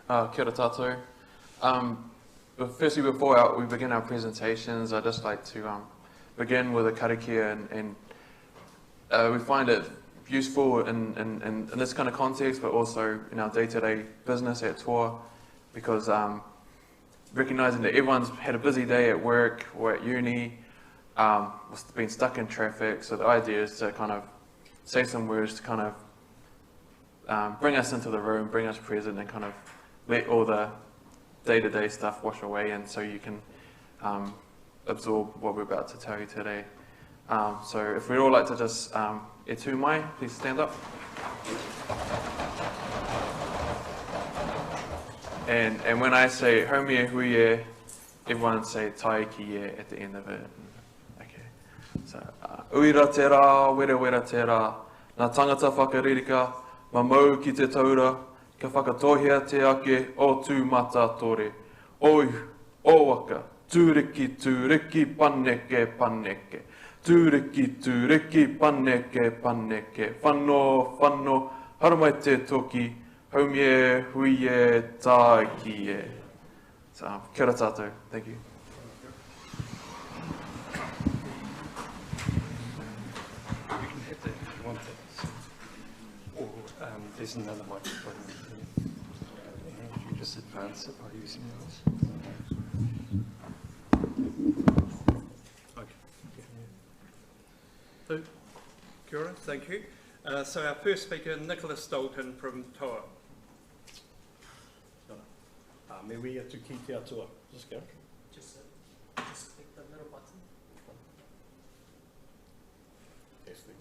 Kia ora tātou. But firstly, before we begin our presentations, I'd just like to begin with a karakia, and we find it useful in this kind of context, but also in our day-to-day business at TOA, because recognising that everyone's had a busy day at work or at uni, been stuck in traffic, so the idea is to kind of say some words to kind of bring us into the room, bring us present, and kind of let all the day-to-day stuff wash away, and so you can absorb what we're about to tell you today. So if we'd all like to just e tū mai, please stand up. And when I say haumi e hui e, everyone say tai ki e at the end of it. Okay. So uira te rā, wera wera te rā, nā tangata whakaririka, ma mau ki te taura, ka whakatohia te ake o tū mata tore. Oi, o waka, tūriki, tūriki, paneke, paneke. Tūriki, tūriki, paneke, paneke. Whanno, whanno, haramai te toki, haumi e, hui e, tā ki e. So, kia ora tātou. Thank you. You can hit it if you want it. Or there's another microphone. You just advance it by using those. Okay. So, kia ora, thank you. So our first speaker, Nicholas Dalton from TOA. Me we atu ki te atua. Just go. Just click the little button. Testing.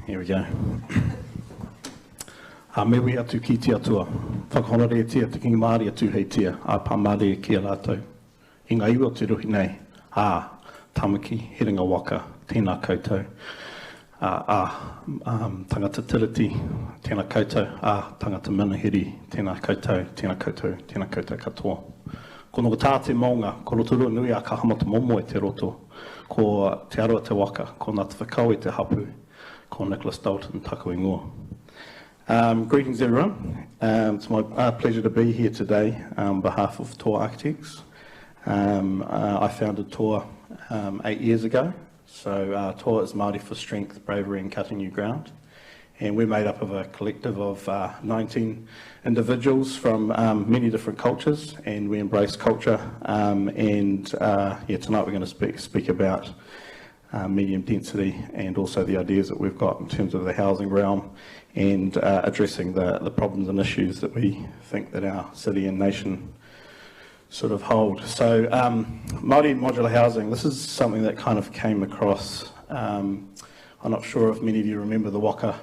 Here we go. Me we atu ki te atua. Whakahonore tia te kingi Māori atu hei tia. A pā Māori e kia rātou. I ngā iwa te ruhi nei. Tamaki, heringa waka, tēnā koutou. Tangata tiriti, tēnā koutou. Tangata minahiri, tēnā koutou, tēnā koutou, tēnā koutou katoa. Ko noka tā te maunga, ko rotorua nui a ka hamata momo e te roto. Ko te aroa te waka, ko nā te whakau e te hapū. Ko Nicholas Dalton, taku ingoa. Greetings everyone. It's my pleasure to be here today on behalf of TOA Architects. I founded TOA 8 years ago. So TOA is Māori for Strength, Bravery and Cutting New Ground. And we're made up of a collective of 19 individuals from many different cultures, and we embrace culture. Tonight we're going to speak about medium density and also the ideas that we've got in terms of the housing realm and addressing the problems and issues that we think that our city and nation sort of hold. So Māori and modular housing, this is something that kind of came across, I'm not sure if many of you remember the Waka,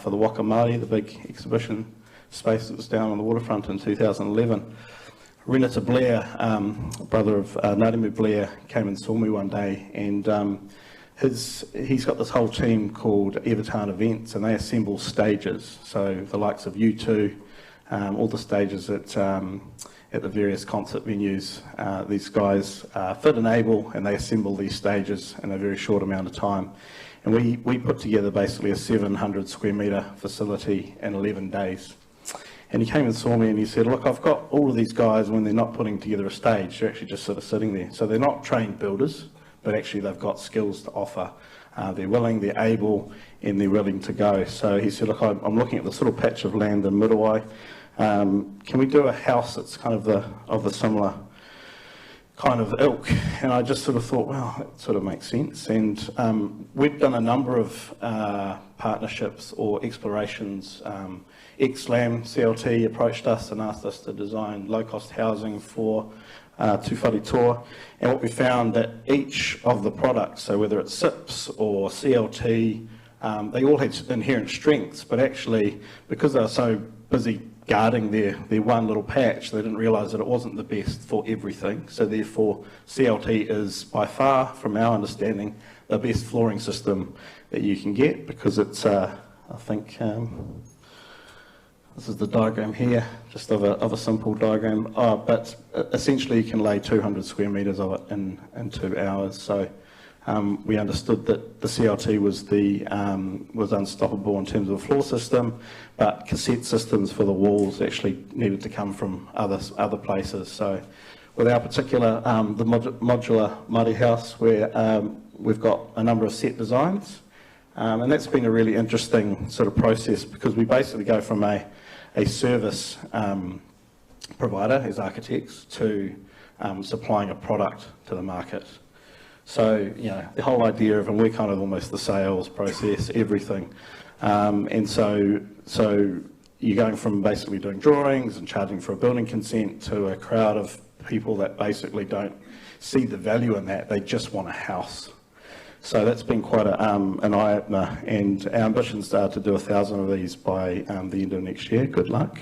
for the Waka Māori, the big exhibition space that was down on the waterfront in 2011. Renata Blair, brother of Narimu Blair, came and saw me one day, and he's got this whole team called Evertown Events, and they assemble stages. So the likes of U2, all the stages at the various concert venues. These guys are fit and able, and they assemble these stages in a very short amount of time. And we put together basically a 700 square metre facility in 11 days. And he came and saw me and he said, look, I've got all of these guys, when they're not putting together a stage, they're actually just sort of sitting there. So they're not trained builders, but actually they've got skills to offer. They're willing, they're able, and they're willing to go. So he said, look, I'm looking at this little patch of land in Middleway. Can we do a house that's kind of the similar kind of ilk? And I just sort of thought, well, that sort of makes sense. And we've done a number of partnerships or explorations. XLAM CLT approached us and asked us to design low-cost housing for Tūwhare Toa, and what we found that each of the products, so whether it's SIPs or CLT, they all had inherent strengths, but actually because they were so busy guarding their one little patch, they didn't realise that it wasn't the best for everything. So therefore CLT is by far, from our understanding, the best flooring system that you can get, because it's I think this is the diagram here, just of a simple diagram. But essentially you can lay 200 square metres of it in 2 hours. So we understood that the CLT was unstoppable in terms of a floor system, but cassette systems for the walls actually needed to come from other places. So with our particular, the modular Māori house, where we've got a number of set designs, and that's been a really interesting sort of process, because we basically go from a service provider as architects to supplying a product to the market. So, you know, the whole idea of, and we're kind of almost the sales process, everything. And so you're going from basically doing drawings and charging for a building consent to a crowd of people that basically don't see the value in that, they just want a house. So that's been quite an eye-opener, and our ambitions are to do 1,000 of these by the end of next year. Good luck.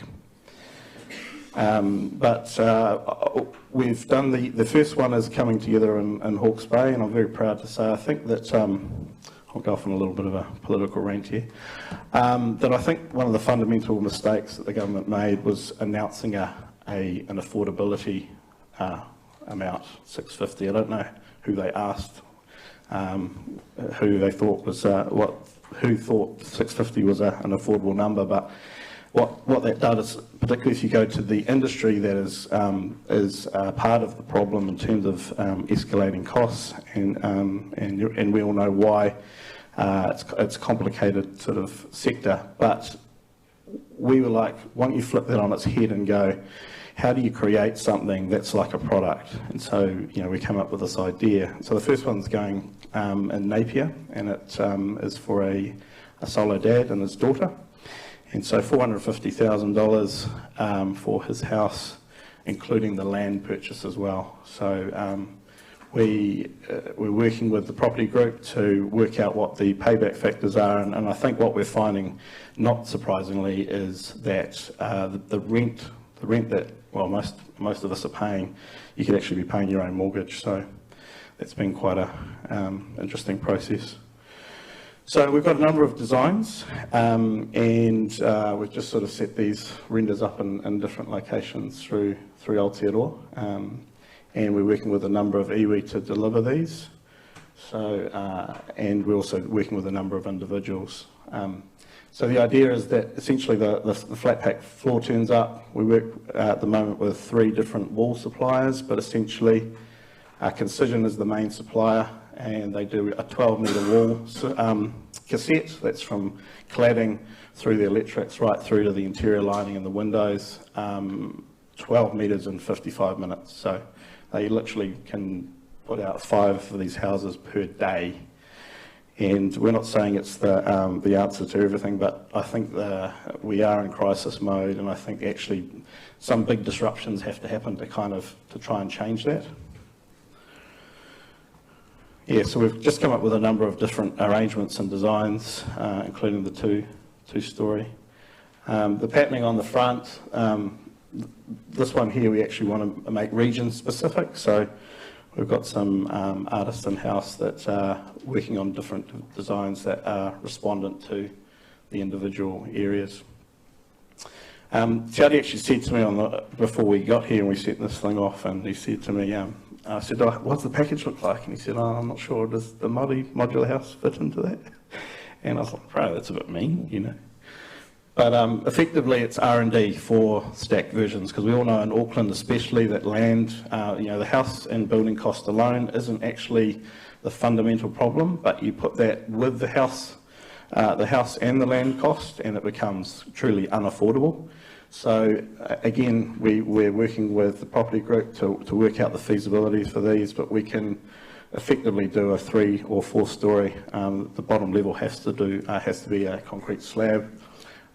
We've done the first one is coming together in Hawke's Bay, and I'm very proud to say I think that, I'll go off on a little bit of a political rant here, that I think one of the fundamental mistakes that the government made was announcing an affordability amount, $650. I don't know who they asked, who they thought was who thought $650 was an affordable number, but what that does, particularly if you go to the industry that is part of the problem in terms of escalating costs, and we all know why. It's a complicated sort of sector, but we were like, why don't you flip that on its head and go, how do you create something that's like a product? And so, you know, we came up with this idea. So the first one's going in Napier, and it is for a solo dad and his daughter. And so $450,000 for his house, including the land purchase as well. So we're working with the property group to work out what the payback factors are, and I think what we're finding, not surprisingly, is that the rent that, well, most of us are paying, you could actually be paying your own mortgage. So that's been quite a interesting process. So we've got a number of designs, and we've just sort of set these renders up in different locations through Aotearoa, and we're working with a number of iwi to deliver these. So and we're also working with a number of individuals. So the idea is that essentially the flat pack floor turns up. We work at the moment with 3 different wall suppliers, but essentially Concision is the main supplier, and they do a 12-metre wall cassette. That's from cladding through the electrics right through to the interior lighting and the windows, 12 metres in 55 minutes. So they literally can put out 5 of these houses per day. And we're not saying it's the answer to everything, but I think we are in crisis mode, and I think actually some big disruptions have to happen to try and change that. Yeah, so we've just come up with a number of different arrangements and designs, including the two-story. The patterning on the front, this one here we actually want to make region specific, so we've got some artists in-house that are working on different designs that are respondent to the individual areas. Tiari actually said to me before we got here and we set this thing off, and he said to me, I said, oh, what's the package look like? And he said, oh, I'm not sure, does the Māori modular house fit into that? And I was like, bro, that's a bit mean, you know. But effectively it's R&D for stacked versions, because we all know in Auckland especially that land, you know, the house and building cost alone isn't actually the fundamental problem, but you put that with the house and the land cost, and it becomes truly unaffordable. So again, we're working with the property group to work out the feasibilities for these, but we can effectively do a 3 or 4 story. The bottom level has to be a concrete slab,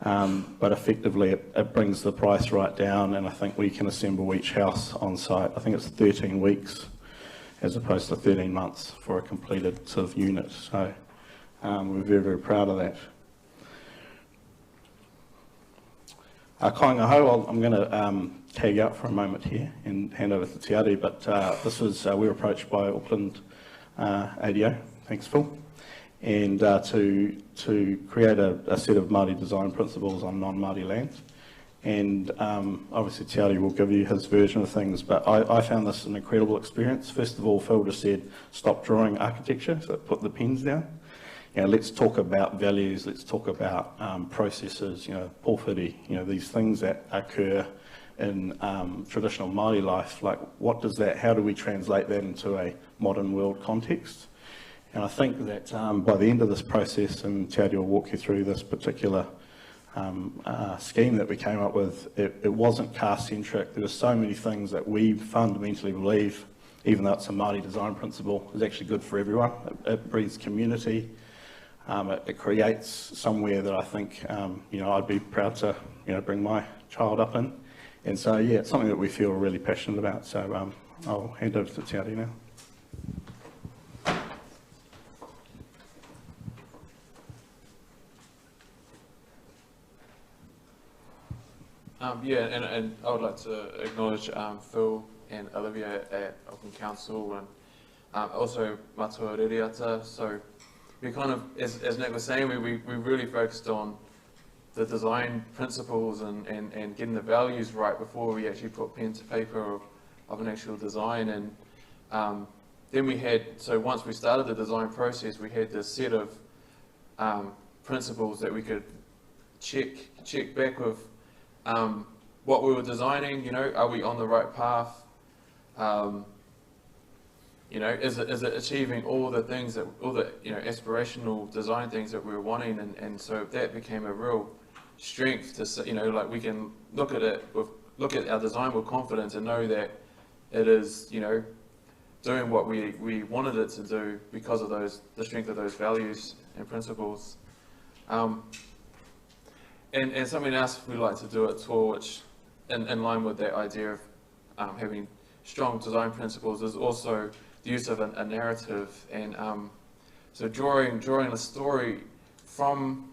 but effectively it brings the price right down, and I think we can assemble each house on site. I think it's 13 weeks as opposed to 13 months for a completed sort of unit. So we're very, very proud of that. Kāinga hau, I'm going to tag out for a moment here and hand over to Tiari, but this was, we were approached by Auckland ADO, thanks Phil, and to create a set of Māori design principles on non-Māori land. And obviously Te will give you his version of things, but I found this an incredible experience. First of all, Phil just said, stop drawing architecture, so put the pens down. Let's talk about values, let's talk about processes, pōwhiri, these things that occur in traditional Māori life, like how do we translate that into a modern world context? And I think that by the end of this process, and Te will walk you through this particular scheme that we came up with, it wasn't car-centric. There were so many things that we fundamentally believe, even though it's a Māori design principle, is actually good for everyone. It breeds community. It creates somewhere that I think, I'd be proud to, bring my child up in. And so, yeah, it's something that we feel really passionate about. So I'll hand over to Te now. And I would like to acknowledge Phil and Olivia at Auckland Council, and also Matua Ririata. So we kind of, as Nick was saying, we really focused on the design principles and getting the values right before we actually put pen to paper of an actual design. And then we had, so once we started the design process, we had this set of principles that we could check back with what we were designing. Are we on the right path? Is it achieving all the things that, all the aspirational design things that we were wanting? And so that became a real strength to say, like we can look at our design with confidence and know that it is, doing what we wanted it to do because of the strength of those values and principles. And something else we like to do at TOA, which in line with that idea of having strong design principles, is also the use of a narrative, and so drawing a story from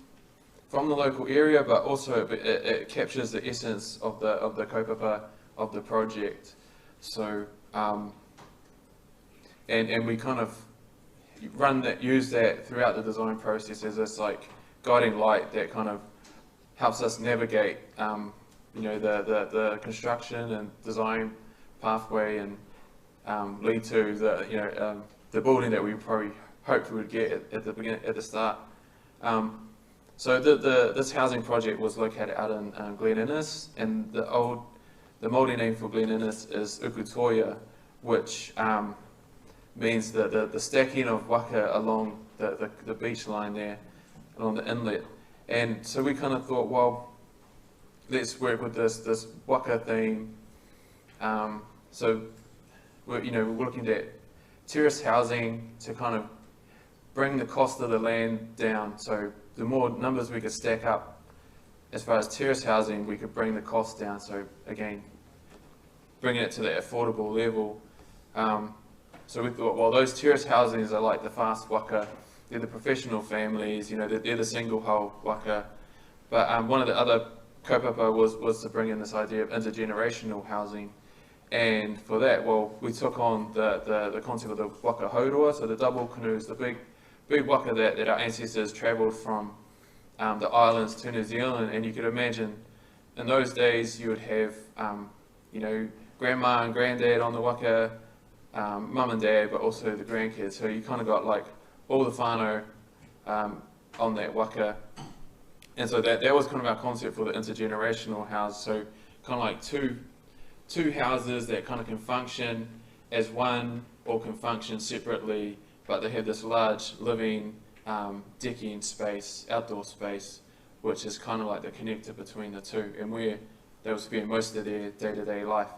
the local area, but also it captures the essence of the kaupapa of the project. So and we kind of use that throughout the design process as this like guiding light that kind of helps us navigate, the construction and design pathway, and lead to the building that we probably hoped we would get at the start. So this housing project was located out in Glen Innes, and the Māori name for Glen Innes is Ukutoia, which means the stacking of waka along the beach line there, along the inlet. And so we kind of thought, well, let's work with this waka theme. So we're looking at terrace housing to kind of bring the cost of the land down. So the more numbers we could stack up as far as terrace housing, we could bring the cost down. So again, bringing it to that affordable level. So we thought, well, those terrace housings are like the fast waka. They're the professional families, they're the single whole waka. But one of the other kaupapa was to bring in this idea of intergenerational housing. And for that, well, we took on the concept of the waka haurua, so the double canoes, the big waka that our ancestors travelled from the islands to New Zealand. And you could imagine in those days you would have, grandma and granddad on the waka, mum and dad, but also the grandkids. So you kind of got like all the whānau on that waka. And so that was kind of our concept for the intergenerational house. So kind of like two houses that kind of can function as one or can function separately, but they have this large living decking space, outdoor space, which is kind of like the connector between the two, and where they will spend most of their day-to-day life.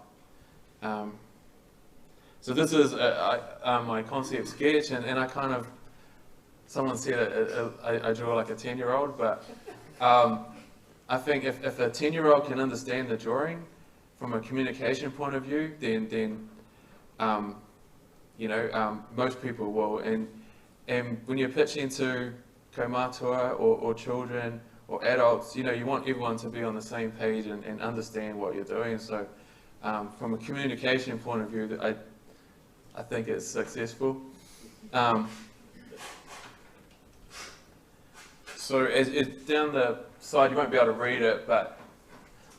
So this is my concept sketch, and I kind of, someone said I draw like a 10-year-old, but I think if a 10-year-old can understand the drawing from a communication point of view, then most people will. And when you're pitching to kaumātua or children or adults, you want everyone to be on the same page and understand what you're doing. So from a communication point of view, I think it's successful. So it's down the side, you won't be able to read it, but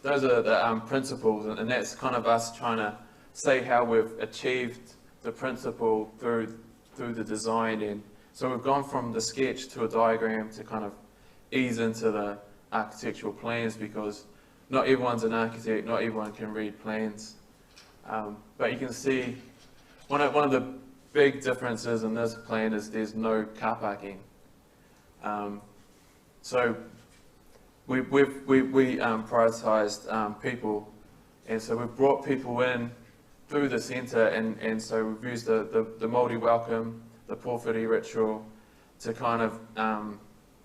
those are the principles, and that's kind of us trying to say how we've achieved the principle through the design. And so we've gone from the sketch to a diagram to kind of ease into the architectural plans, because not everyone's an architect, not everyone can read plans. But you can see one of the big differences in this plan is there's no car parking. So we prioritised people, and so we've brought people in through the centre, and so we've used the Māori welcome, the pōwhiri ritual, to kind of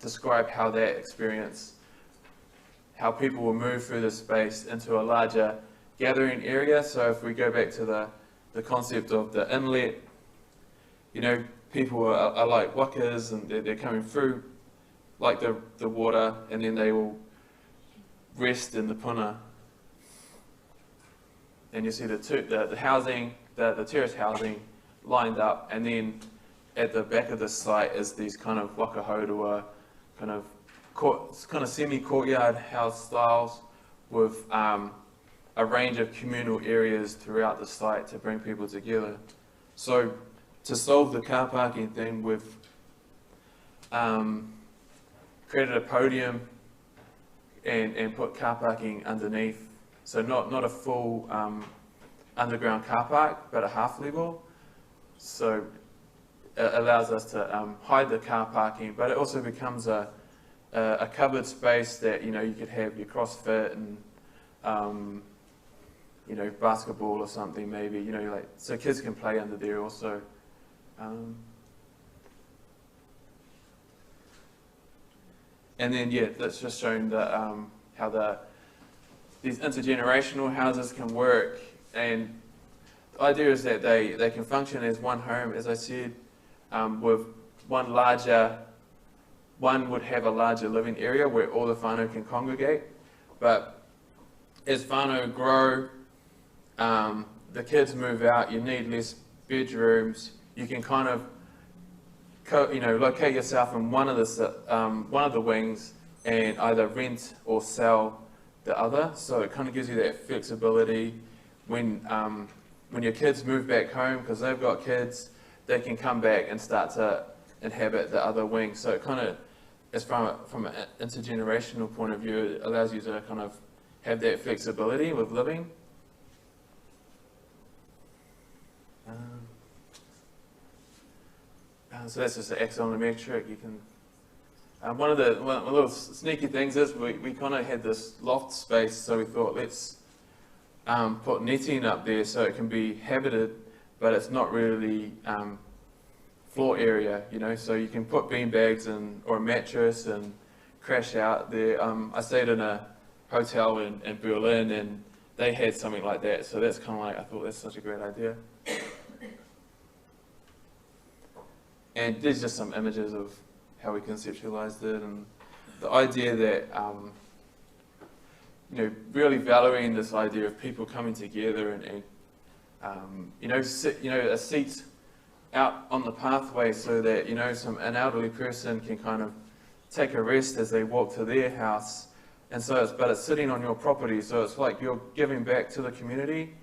describe how that experience, how people will move through the space into a larger gathering area. So if we go back to the concept of the inlet, you know, people are like wakas, and they're coming through like the water, and then they will rest in the puna. And you see the housing, the terrace housing lined up, and then at the back of the site is these kind of wakahaurua, kind of semi-courtyard house styles with a range of communal areas throughout the site to bring people together. So to solve the car parking thing, we've created a podium and put car parking underneath. So not a full underground car park, but a half level. So it allows us to hide the car parking, but it also becomes a covered space that, you know, you could have your CrossFit and you know, basketball or something maybe, you know, like, so kids can play under there also. And then, yeah, that's just showing how these intergenerational houses can work. And the idea is that they can function as one home, as I said, with one would have a larger living area where all the whānau can congregate. But as whānau grow, the kids move out, you need less bedrooms, you can kind of locate yourself in one of the wings and either rent or sell the other. So it kind of gives you that flexibility when your kids move back home, because they've got kids, they can come back and start to inhabit the other wing. So it kind of, as from an intergenerational point of view, it allows you to kind of have that flexibility with living. So that's just an axonometric. You can. One of the little sneaky things is we kind of had this loft space, so we thought let's put netting up there so it can be habited, but it's not really floor area, you know. So you can put beanbags or a mattress and crash out there. I stayed in a hotel in Berlin, and they had something like that. So that's kind of like, I thought that's such a great idea. And there's just some images of how we conceptualized it, and the idea that, you know, really valuing this idea of people coming together and a seat out on the pathway so that, you know, an elderly person can kind of take a rest as they walk to their house. And so but it's sitting on your property, so it's like you're giving back to the community.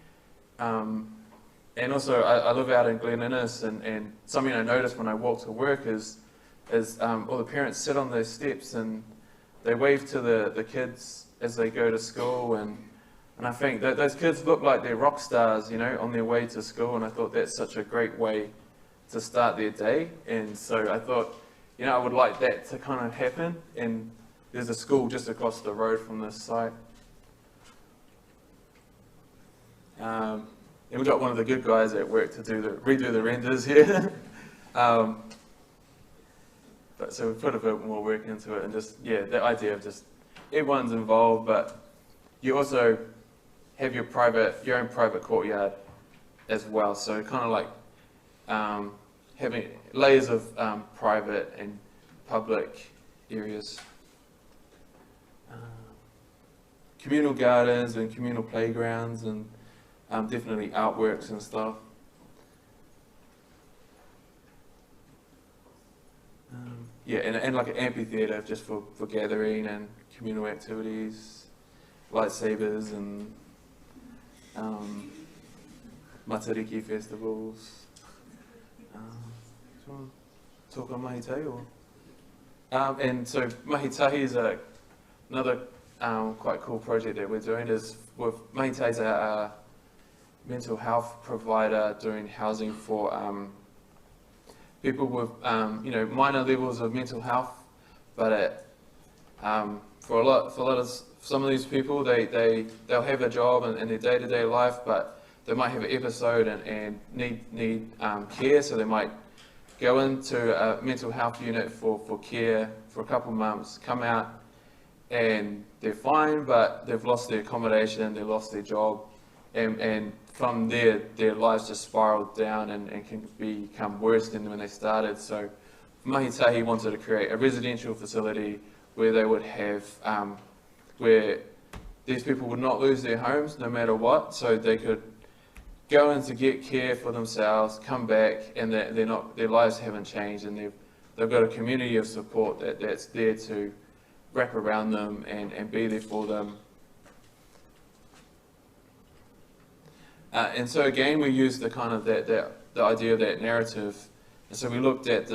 And also, I live out in Glen Innes, and something I noticed when I walk to work is all the parents sit on those steps and they wave to the kids as they go to school, and I think that those kids look like they're rock stars, you know, on their way to school, and I thought that's such a great way to start their day. And so I thought, you know, I would like that to kind of happen, and there's a school just across the road from this site. And we've got one of the good guys at work to redo the renders here. But so we put a bit more work into it, and just, yeah, the idea of just everyone's involved, but you also have your own private courtyard as well. So kind of like having layers of private and public areas. Communal gardens and communal playgrounds, and definitely artworks and stuff. yeah, and like an amphitheatre just for gathering and communal activities, lightsabers and matariki festivals. Do you want to talk on Mahitahi or? And so Mahitahi is another quite cool project that we're doing. Is with Mahitahi is a mental health provider doing housing for people with minor levels of mental health, but for a lot of some of these people, they'll have a job in their day-to-day life, but they might have an episode and need care, so they might go into a mental health unit for care for a couple of months, come out and they're fine, but they've lost their accommodation, they've lost their job, and from there their lives just spiraled down and can become worse than when they started. So Mahitahi wanted to create a residential facility where they would have, where these people would not lose their homes no matter what, so they could go in to get care for themselves, come back, and their lives haven't changed, and they've got a community of support that's there to wrap around them and be there for them. And so again, we used the kind of the idea of that narrative, and so we looked at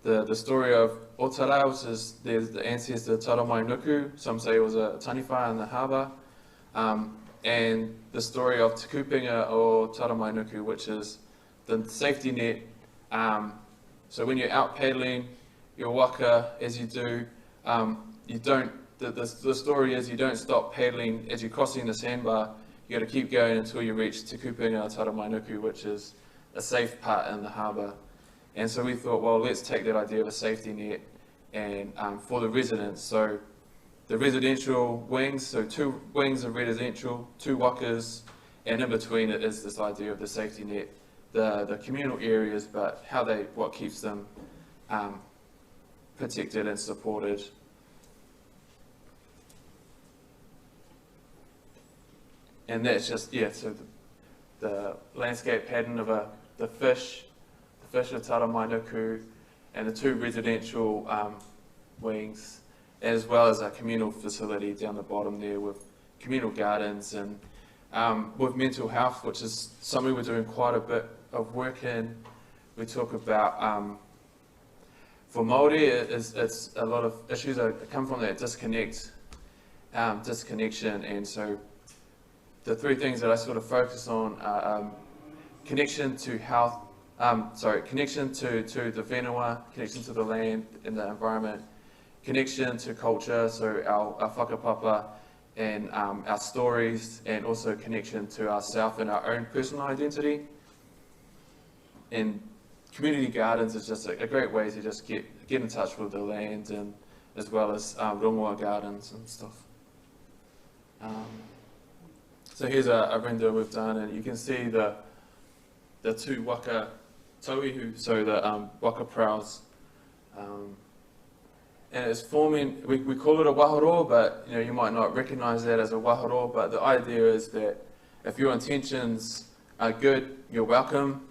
the story of Otara, which is the ancestor Taramai Nuku. Some say it was a taniwha in the harbour. And the story of Te Kupinga or Taramai Nuku, which is the safety net. So when you're out paddling, your waka, as you do, you don't. The story is you don't stop paddling as you're crossing the sandbar. You got to keep going until you reach Te Kupinga or Taramai Nuku, which is a safe part in the harbour. And so we thought, well, let's take that idea of a safety net and for the residents. So the residential wings, so 2 wings of residential, 2 wakas, and in between it is this idea of the safety net, the communal areas, but what keeps them protected and supported. And that's just, yeah, so the landscape pattern of the fish of Taramai Nuku, and the 2 residential wings, as well as a communal facility down the bottom there with communal gardens and with mental health, which is something we're doing quite a bit of work in. We talk about, for Māori, it's a lot of issues that come from that disconnection, and so the 3 things that I sort of focus on are connection to health, connection to the whenua, connection to the land and the environment, connection to culture, so our whakapapa and our stories, and also connection to ourself and our own personal identity. And community gardens is just a great way to just get in touch with the land, and as well as rongoa gardens and stuff. So here's a render we've done, and you can see the 2 waka tauihu, so the waka prows. And it's forming, we call it a waharo, but you might not recognise that as a waharo, but the idea is that if your intentions are good, you're welcome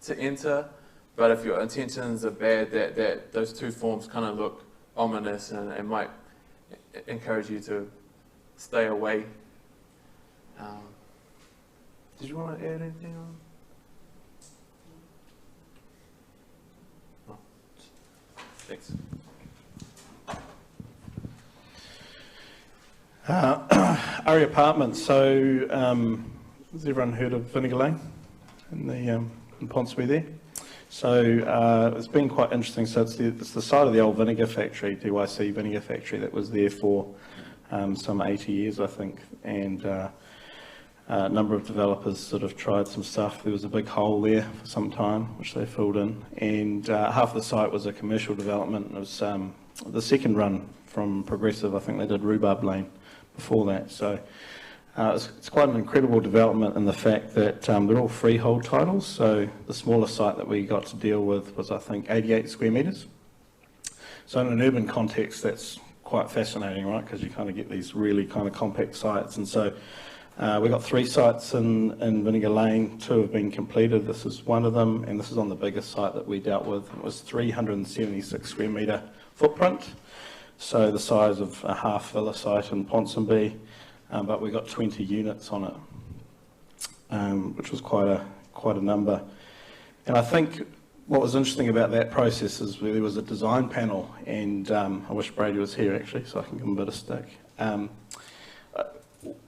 to enter, but if your intentions are bad, that those 2 forms kind of look ominous and might encourage you to stay away. Did you want to add anything on? Oh, thanks. Ari Apartments. So, has everyone heard of Vinegar Lane in Ponsonby there? So it's been quite interesting. So it's the site of the old vinegar factory, DYC vinegar factory, that was there for some 80 years, I think, and a number of developers sort of tried some stuff. There was a big hole there for some time, which they filled in, and half the site was a commercial development. It was the second run from Progressive. I think they did Rhubarb Lane before that. So it's quite an incredible development in the fact that they're all freehold titles. So the smallest site that we got to deal with was, I think, 88 square metres. So in an urban context, that's quite fascinating, right? Because you kind of get these really kind of compact sites. And so We've got 3 sites in Vinegar Lane, 2 have been completed. This is one of them, and this is on the biggest site that we dealt with. It was 376 square metre footprint, so the size of a half villa site in Ponsonby, but we got 20 units on it, which was quite a number. And I think what was interesting about that process is there was a design panel, and I wish Brady was here actually, so I can give him a bit of stick.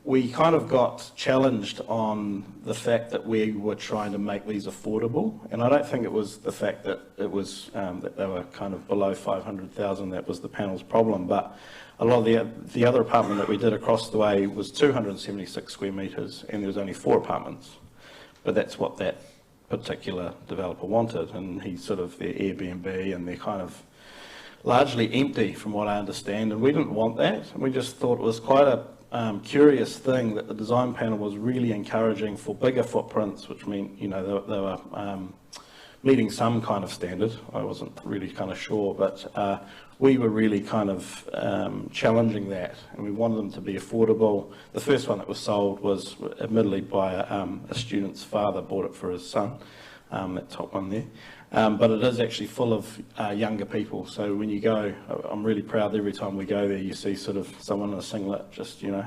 We kind of got challenged on the fact that we were trying to make these affordable, and I don't think it was the fact that it was that they were kind of below 500,000 that was the panel's problem, but a lot of the other apartment that we did across the way was 276 square metres, and there was only 4 apartments, but that's what that particular developer wanted, and he's sort of their Airbnb, and they're kind of largely empty from what I understand, and we didn't want that. We just thought it was quite a curious thing that the design panel was really encouraging for bigger footprints, which meant, you know, they were meeting some kind of standard. I wasn't really kind of sure, but we were really kind of challenging that, and we wanted them to be affordable. The first one that was sold was admittedly by a student's father, bought it for his son, that top one there. But it is actually full of younger people. So when you go, I'm really proud every time we go there, you see sort of someone in a singlet, just, you know,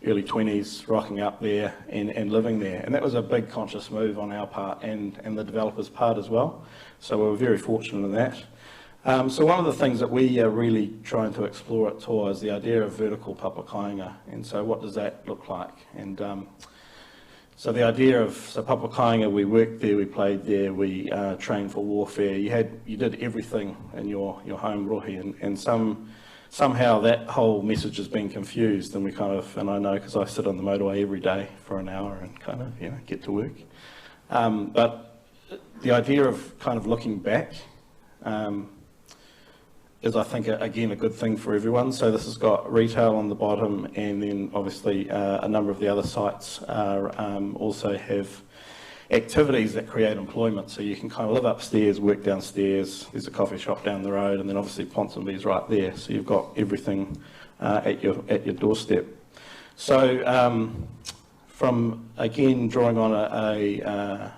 early 20s, rocking up there and living there. And that was a big conscious move on our part and the developer's part as well. So we were very fortunate in that. So one of the things that we are really trying to explore at TOA is the idea of vertical papakainga. And so what does that look like? And so the idea of papakainga, we worked there, we played there, we trained for warfare. You did everything in your home rohi, and somehow that whole message has been confused. And we kind of, and I know because I sit on the motorway every day for an hour and kind of, you know, get to work. But the idea of kind of looking back is, I think, again, a good thing for everyone. So this has got retail on the bottom, and then obviously a number of the other sites also have activities that create employment. So you can kind of live upstairs, work downstairs, there's a coffee shop down the road, and then obviously Ponsonby's right there. So you've got everything at your doorstep. So from, again, drawing on a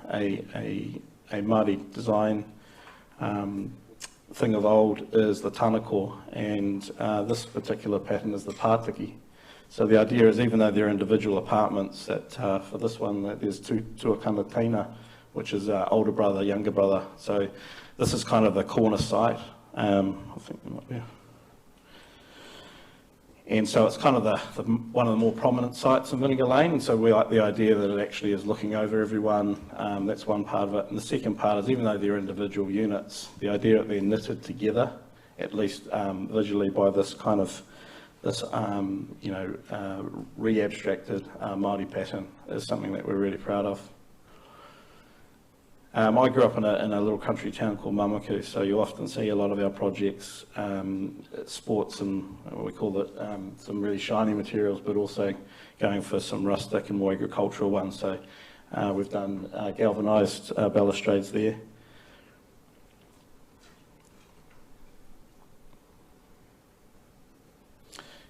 Māori design thing of old is the tanako, and this particular pattern is the pātiki. So the idea is, even though they're individual apartments, that for this one that there's two tuakana, which is older brother, younger brother. So this is kind of the corner site. I think there might be. And so it's kind of one of the more prominent sites in Vinegar Lane, and so we like the idea that it actually is looking over everyone. That's one part of it. And the second part is, even though they're individual units, the idea that they're knitted together, at least visually, by this kind of, you know, re-abstracted Māori pattern, is something that we're really proud of. I grew up in a little country town called Mamaku, so you often see a lot of our projects, sports and we call it some really shiny materials, but also going for some rustic and more agricultural ones. So we've done galvanised balustrades there.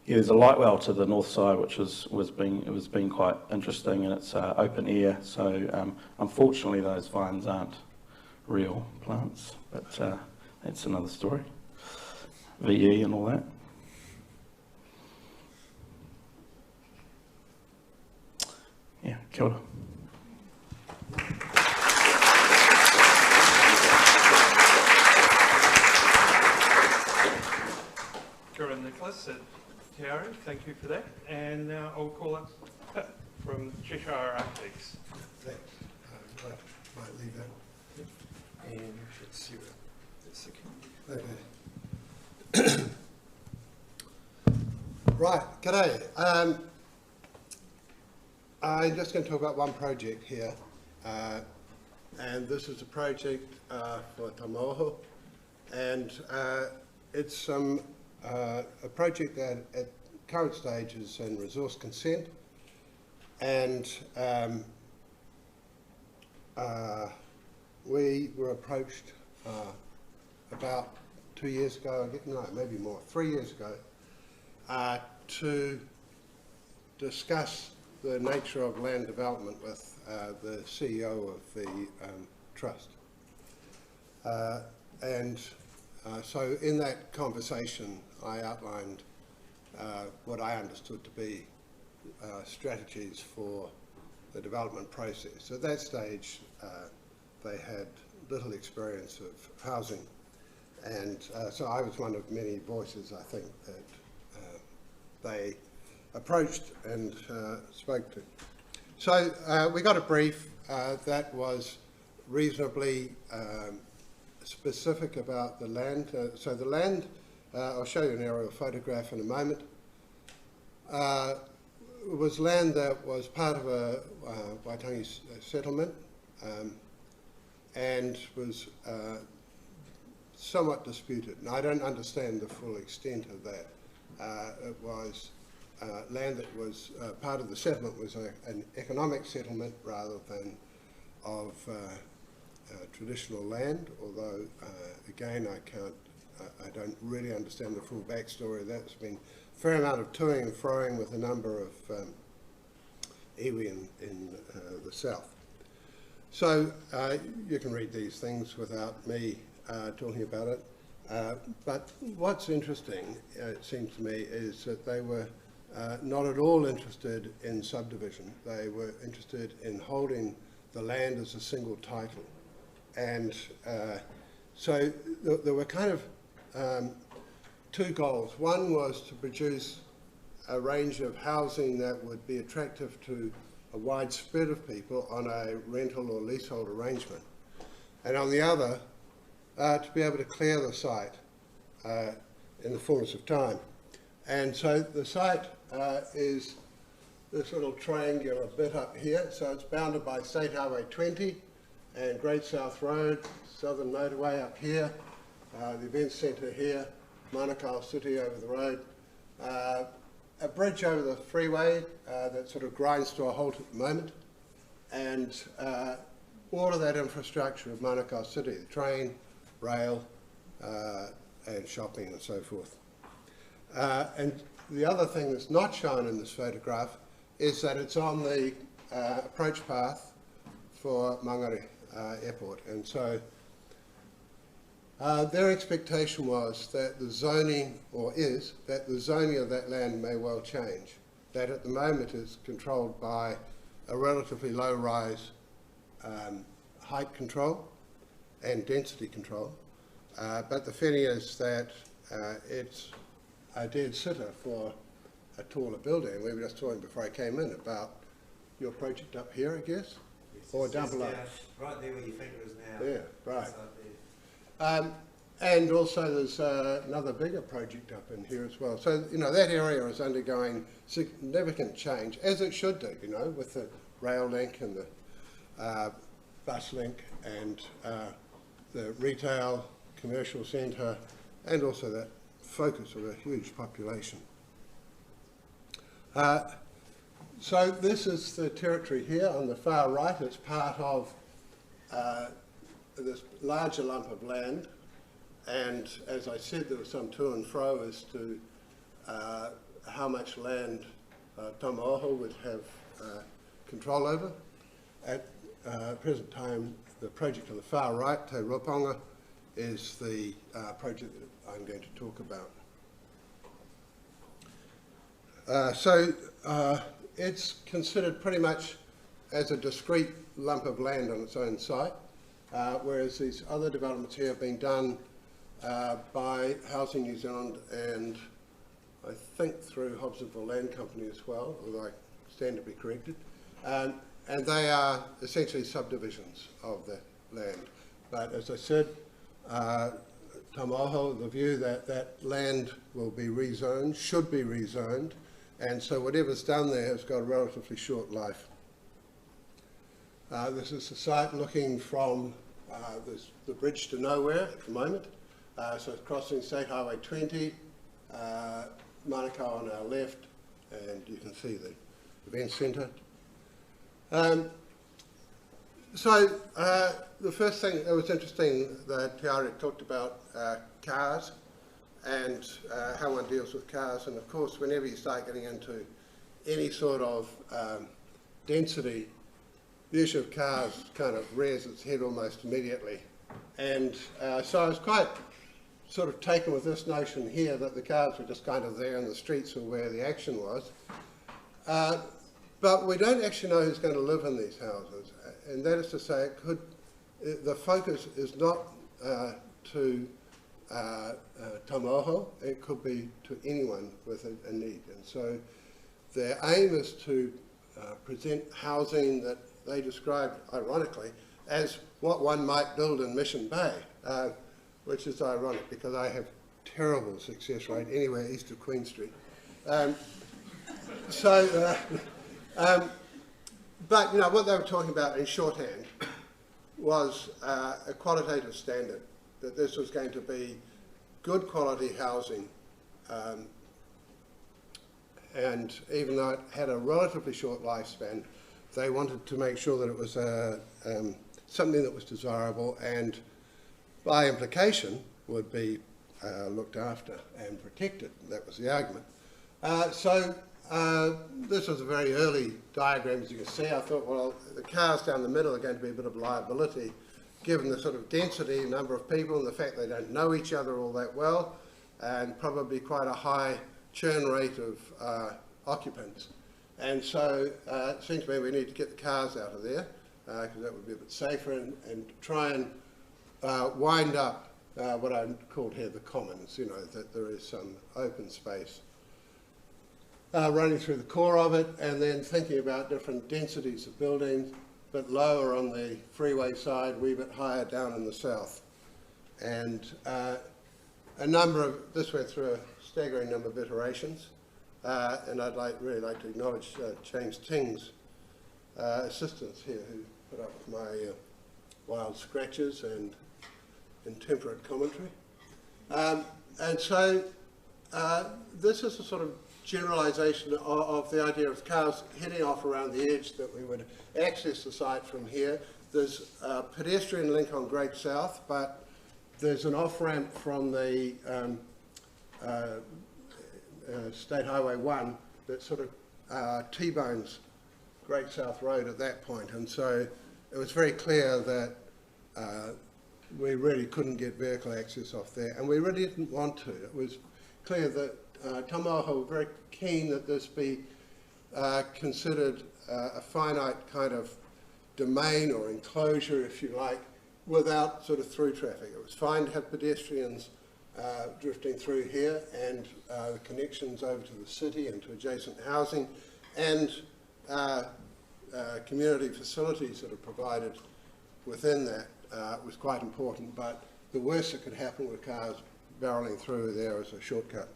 Yeah, there's a light well to the north side, which was been quite interesting, and it's open air. So unfortunately, those vines aren't real plants, but that's another story. VE and all that. Yeah, kia ora. Kia ora, Nicholas. Tiara, thank you for that. And now I'll call up Pip from Cheshire Architects. Thanks. Might leave that. And you should see it. That's okay. Right, g'day. I'm just going to talk about one project here. And this is a project for Tamaoho. And it's a project that at current stage is in resource consent, and we were approached about 2 years ago, no, maybe more, 3 years ago, to discuss the nature of land development with the CEO of the trust. So in that conversation, I outlined what I understood to be strategies for the development process. At that stage, they had little experience of housing, and so I was one of many voices, I think, that they approached and spoke to. So we got a brief that was reasonably specific about the land. So the land, I'll show you an aerial photograph in a moment, was land that was part of a Waitangi settlement and was somewhat disputed. Now, I don't understand the full extent of that. It was land that was part of the settlement was an economic settlement rather than of traditional land, although again I don't really understand the full backstory. That's been a fair amount of toing and froing with a number of iwi in the south. So you can read these things without me talking about it. But what's interesting, it seems to me, is that they were not at all interested in subdivision. They were interested in holding the land as a single title. And so there were kind of two goals. One was to produce a range of housing that would be attractive to a wide spread of people on a rental or leasehold arrangement. And on the other, to be able to clear the site in the fullness of time. And so the site is this little triangular bit up here. So it's bounded by State Highway 20 and Great South Road, Southern Motorway up here, the events centre here, Manukau City over the road, a bridge over the freeway that sort of grinds to a halt at the moment, and all of that infrastructure of Manukau City, the train, rail, and shopping and so forth. And the other thing that's not shown in this photograph is that it's on the approach path for Mangere Airport. And so their expectation was that the zoning, or is, that the zoning of that land may well change. That at the moment is controlled by a relatively low-rise height control and density control. But the thing is that it's a dead sitter for a taller building. We were just talking before I came in about your project up here, I guess, or down below. Right there where your finger is now. Yeah, right. And also there's another bigger project up in here as well. So, you know, that area is undergoing significant change, as it should do, you know, with the rail link and the bus link and the retail, commercial centre, and also that focus of a huge population. So this is the territory here on the far right. It's part of this larger lump of land, and as I said, there was some to and fro as to how much land Tamaoho would have control over. At present time, the project on the far right, Te Roponga, is the project that I'm going to talk about. It's considered pretty much as a discrete lump of land on its own site, whereas these other developments here have been done by Housing New Zealand and I think through Hobsonville Land Company as well, although I stand to be corrected. And they are essentially subdivisions of the land. But as I said, Tamaoho, the view that that land will be rezoned, should be rezoned, and so whatever's done there has got a relatively short life. This is the site looking from the bridge to nowhere at the moment. So it's crossing State Highway 20, Manukau on our left, and you can see the event centre. The first thing that was interesting that Tiare talked about cars and how one deals with cars, and of course whenever you start getting into any sort of density, the issue of cars kind of rears its head almost immediately. And so I was quite sort of taken with this notion here that the cars were just kind of there in the streets or where the action was. But we don't actually know who's going to live in these houses. And that is to say, the focus is not to taumoho, it could be to anyone with a need. And so their aim is to present housing that they described, ironically, as what one might build in Mission Bay, which is ironic because I have terrible success rate anywhere east of Queen Street. But you know, what they were talking about in shorthand was a qualitative standard, that this was going to be good quality housing, and even though it had a relatively short lifespan, they wanted to make sure that it was something that was desirable and by implication would be looked after and protected. That was the argument. This was a very early diagram, as you can see. I thought, well, the cars down the middle are going to be a bit of liability, given the sort of density, number of people, and the fact they don't know each other all that well, and probably quite a high churn rate of occupants. And so it seems to me we need to get the cars out of there, because that would be a bit safer, and try and wind up what I called here the commons, you know, that there is some open space running through the core of it, and then thinking about different densities of buildings, a bit lower on the freeway side, a wee bit higher down in the south. And this went through a staggering number of iterations, and I'd really like to acknowledge James Ting's assistance here, who put up with my wild scratches and intemperate commentary. And so this is a sort of generalisation of the idea of cars heading off around the edge, that we would access the site from here. There's a pedestrian link on Great South, but there's an off-ramp from the State Highway 1 that sort of T-bones Great South Road at that point. And so it was very clear that we really couldn't get vehicle access off there, and we really didn't want to. It was clear that taumoho were very keen that this be considered a finite kind of domain or enclosure, if you like, without sort of through traffic. It was fine to have pedestrians drifting through here, and the connections over to the city and to adjacent housing, and community facilities that are provided within that was quite important. But the worst that could happen were cars barrelling through there as a shortcut.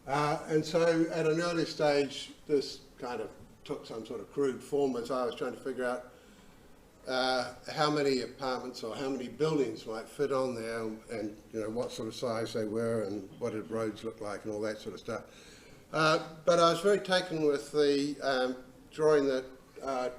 And so at an early stage, this kind of took some sort of crude form as I was trying to figure out how many apartments or how many buildings might fit on there, and you know, what sort of size they were and what did roads look like and all that sort of stuff. But I was very taken with the drawing that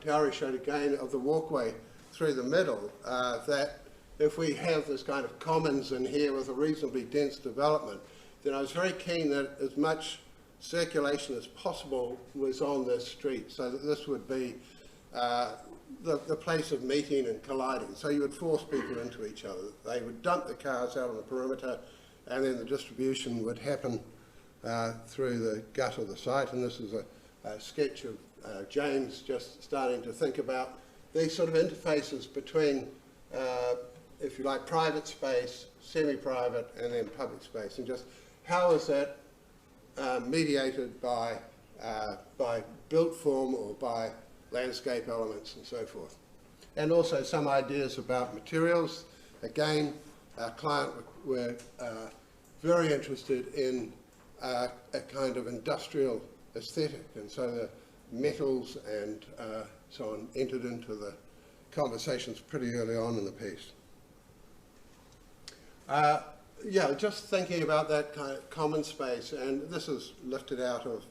Tauri showed again of the walkway through the middle, that if we have this kind of commons in here with a reasonably dense development, then I was very keen that as much circulation as possible was on this street, so that this would be the place of meeting and colliding. So you would force people into each other. They would dump the cars out on the perimeter, and then the distribution would happen through the gut of the site. And this is a sketch of James just starting to think about these sort of interfaces between, if you like, private space, semi-private, and then public space, and just how is that mediated by built form or by landscape elements and so forth. And also some ideas about materials. Again, our client were very interested in a kind of industrial aesthetic, and so the metals and so on entered into the conversations pretty early on in the piece. Yeah, just thinking about that kind of common space, and this is lifted out of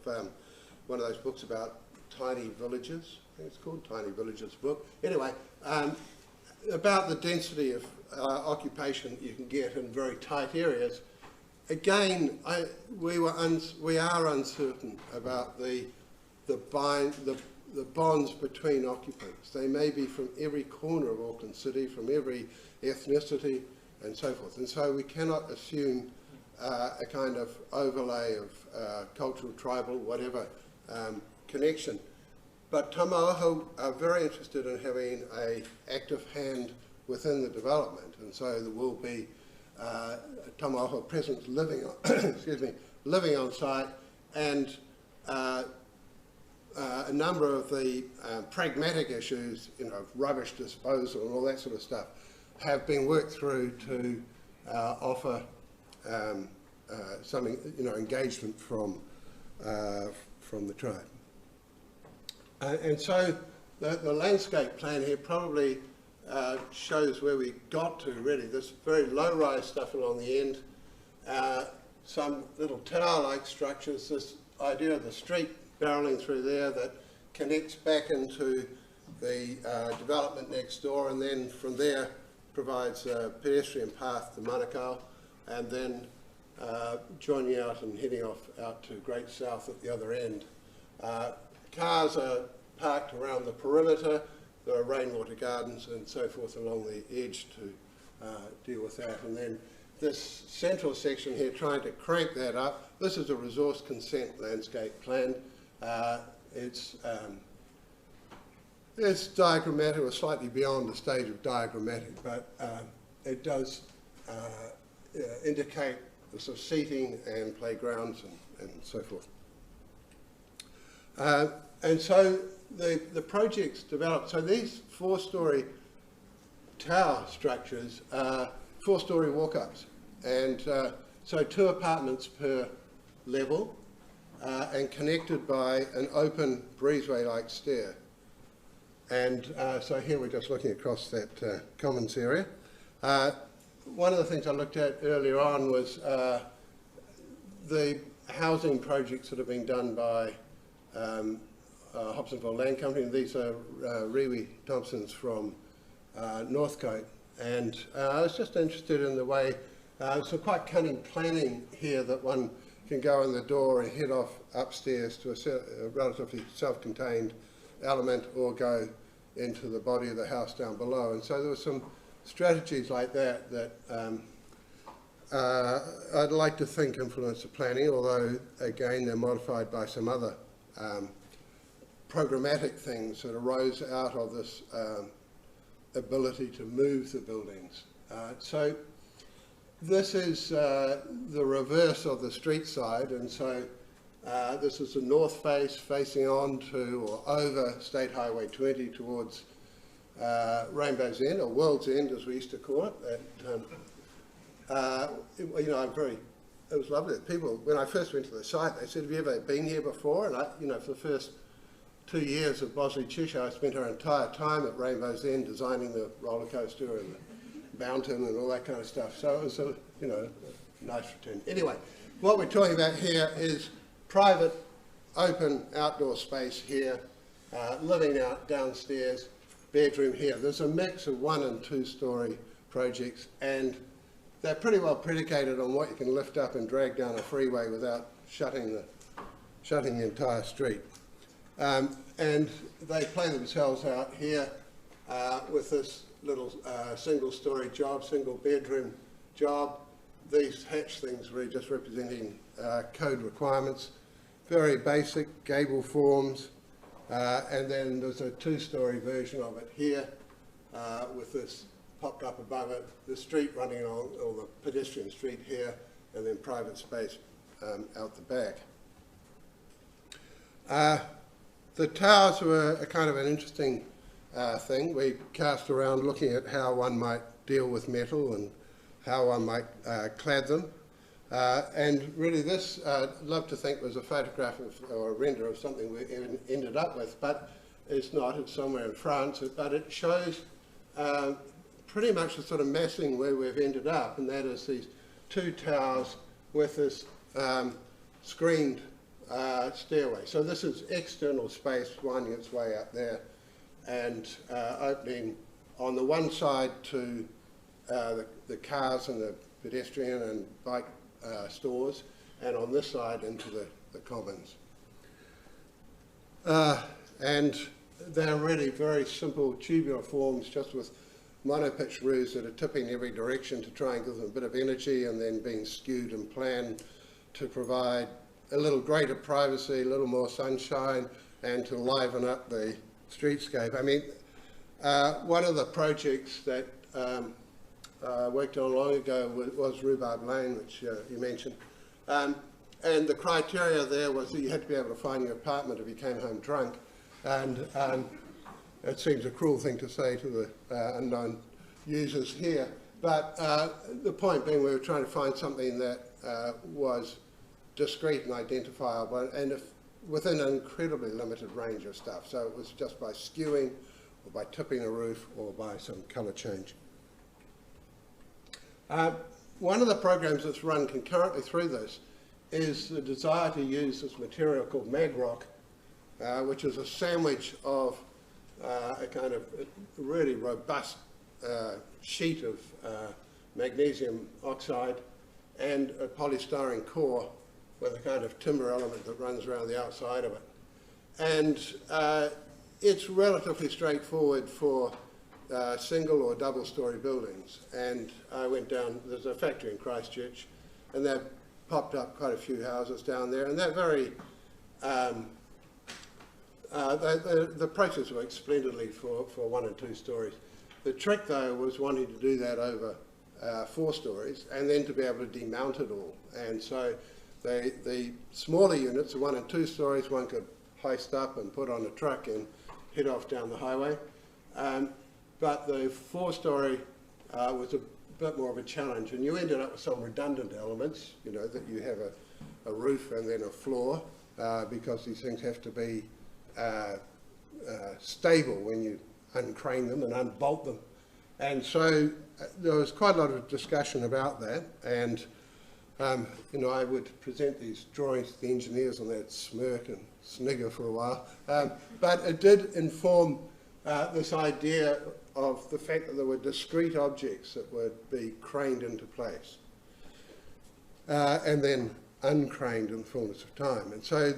one of those books about tiny villages. I think it's called Tiny Villages book. Anyway, about the density of occupation you can get in very tight areas, again, we are uncertain about the bonds between occupants. They may be from every corner of Auckland City, from every ethnicity and so forth. And so we cannot assume a kind of overlay of cultural, tribal, whatever connection. But Tamaoho are very interested in having an active hand within the development, and so there will be Tamaoho presence living on, excuse me, living on site, and a number of the pragmatic issues, you know, rubbish disposal and all that sort of stuff, have been worked through to offer something, you know, engagement from the tribe. And so the landscape plan here probably shows where we got to, really. This very low-rise stuff along the end, some little tower-like structures, this idea of the street barrelling through there that connects back into the development next door, and then from there provides a pedestrian path to Manukau, and then joining out and heading off out to Great South at the other end. Cars are parked around the perimeter. There are rainwater gardens and so forth along the edge to deal with that. And then this central section here, trying to crank that up. This is a resource consent landscape plan. It's diagrammatic, or slightly beyond the stage of diagrammatic, but it does indicate the sort of seating and playgrounds and so forth. And so the project's developed. So these four-storey tower structures are four-storey walk-ups, and so 2 apartments per level, and connected by an open breezeway-like stair. And so here we're just looking across that commons area. One of the things I looked at earlier on was the housing projects that have been done by Hobsonville Land Company, and these are Rewi Thompsons from Northcote. And I was just interested in the way, some quite cunning planning here, that one can go in the door and head off upstairs to a relatively self-contained element, or go into the body of the house down below. And so there were some strategies like that that I'd like to think influence the planning, although again they're modified by some other programmatic things that arose out of this ability to move the buildings. So this is the reverse of the street side, and so this is the north face facing on to or over State Highway 20 towards Rainbow's End, or World's End as we used to call it. You know, it was lovely. People, when I first went to the site, they said, "Have you ever been here before?" And you know, for the first 2 years of Bosley Cheshire, I spent our entire time at Rainbow's End designing the roller coaster and the mountain and all that kind of stuff. So it was a, you know, a nice return. Anyway, what we're talking about here is private, open, outdoor space here, living out downstairs, bedroom here. There's a mix of 1- and 2-storey projects, and they're pretty well predicated on what you can lift up and drag down a freeway without shutting the entire street. And they play themselves out here with this little single-storey job, single-bedroom job. These hatch things really just representing code requirements. Very basic gable forms, and then there's a 2-storey version of it here with this popped up above it, the street running along, or the pedestrian street here, and then private space out the back. The towers were a kind of an interesting thing. We cast around looking at how one might deal with metal and how one might clad them. And really this, I'd love to think, was a photograph of, or a render of something we ended up with, but it's not. It's somewhere in France, but it shows pretty much the sort of massing where we've ended up, and that is these 2 towers with this screened stairway. So this is external space winding its way up there, and opening on the one side to the cars and the pedestrian and bike stores, and on this side into the commons. And they're really very simple tubular forms, just with monopitch roofs that are tipping every direction to try and give them a bit of energy, and then being skewed and planned to provide a little greater privacy, a little more sunshine, and to liven up the streetscape. I mean, one of the projects that I worked on long ago was Rhubarb Lane, which you mentioned. And the criteria there was that you had to be able to find your apartment if you came home drunk. And it seems a cruel thing to say to the unknown users here. But the point being, we were trying to find something that was discrete and identifiable, and within an incredibly limited range of stuff. So it was just by skewing, or by tipping a roof, or by some colour change. One of the programs that's run concurrently through this is the desire to use this material called magrock, which is a sandwich of a kind of really robust sheet of magnesium oxide and a polystyrene core with a kind of timber element that runs around the outside of it. And it's relatively straightforward for single or double story buildings. And I went down, there's a factory in Christchurch, and they've popped up quite a few houses down there, and they're very, the prices work splendidly for 1 and 2 stories. The trick though was wanting to do that over 4 stories, and then to be able to demount it all. And so the smaller units, the 1 and 2 stories, one could hoist up and put on a truck and head off down the highway. But the 4-story was a bit more of a challenge, and you ended up with some redundant elements, you know, that you have a roof and then a floor, because these things have to be stable when you uncrane them and unbolt them. And so there was quite a lot of discussion about that, and you know, I would present these drawings to the engineers and they'd smirk and snigger for a while. But it did inform this idea of the fact that there were discrete objects that would be craned into place and then uncraned in the fullness of time. And so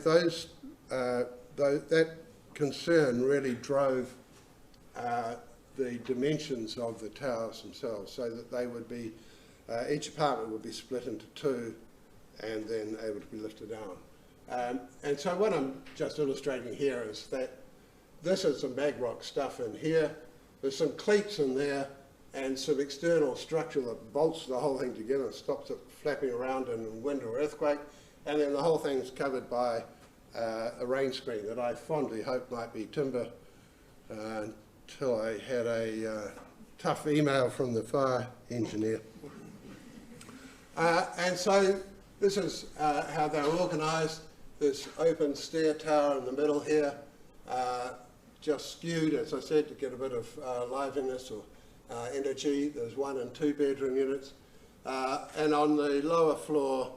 that concern really drove the dimensions of the towers themselves, so that they would be, each apartment would be split into 2 and then able to be lifted down. And so what I'm just illustrating here is that this is some magrock stuff in here. There's some cleats in there and some external structure that bolts the whole thing together and stops it flapping around in wind or earthquake. And then the whole thing's covered by a rain screen that I fondly hope might be timber, until I had a tough email from the fire engineer. And so this is how they're organised. This open stair tower in the middle here, just skewed, as I said, to get a bit of liveliness or energy. There's 1 and 2 bedroom units. And on the lower floor,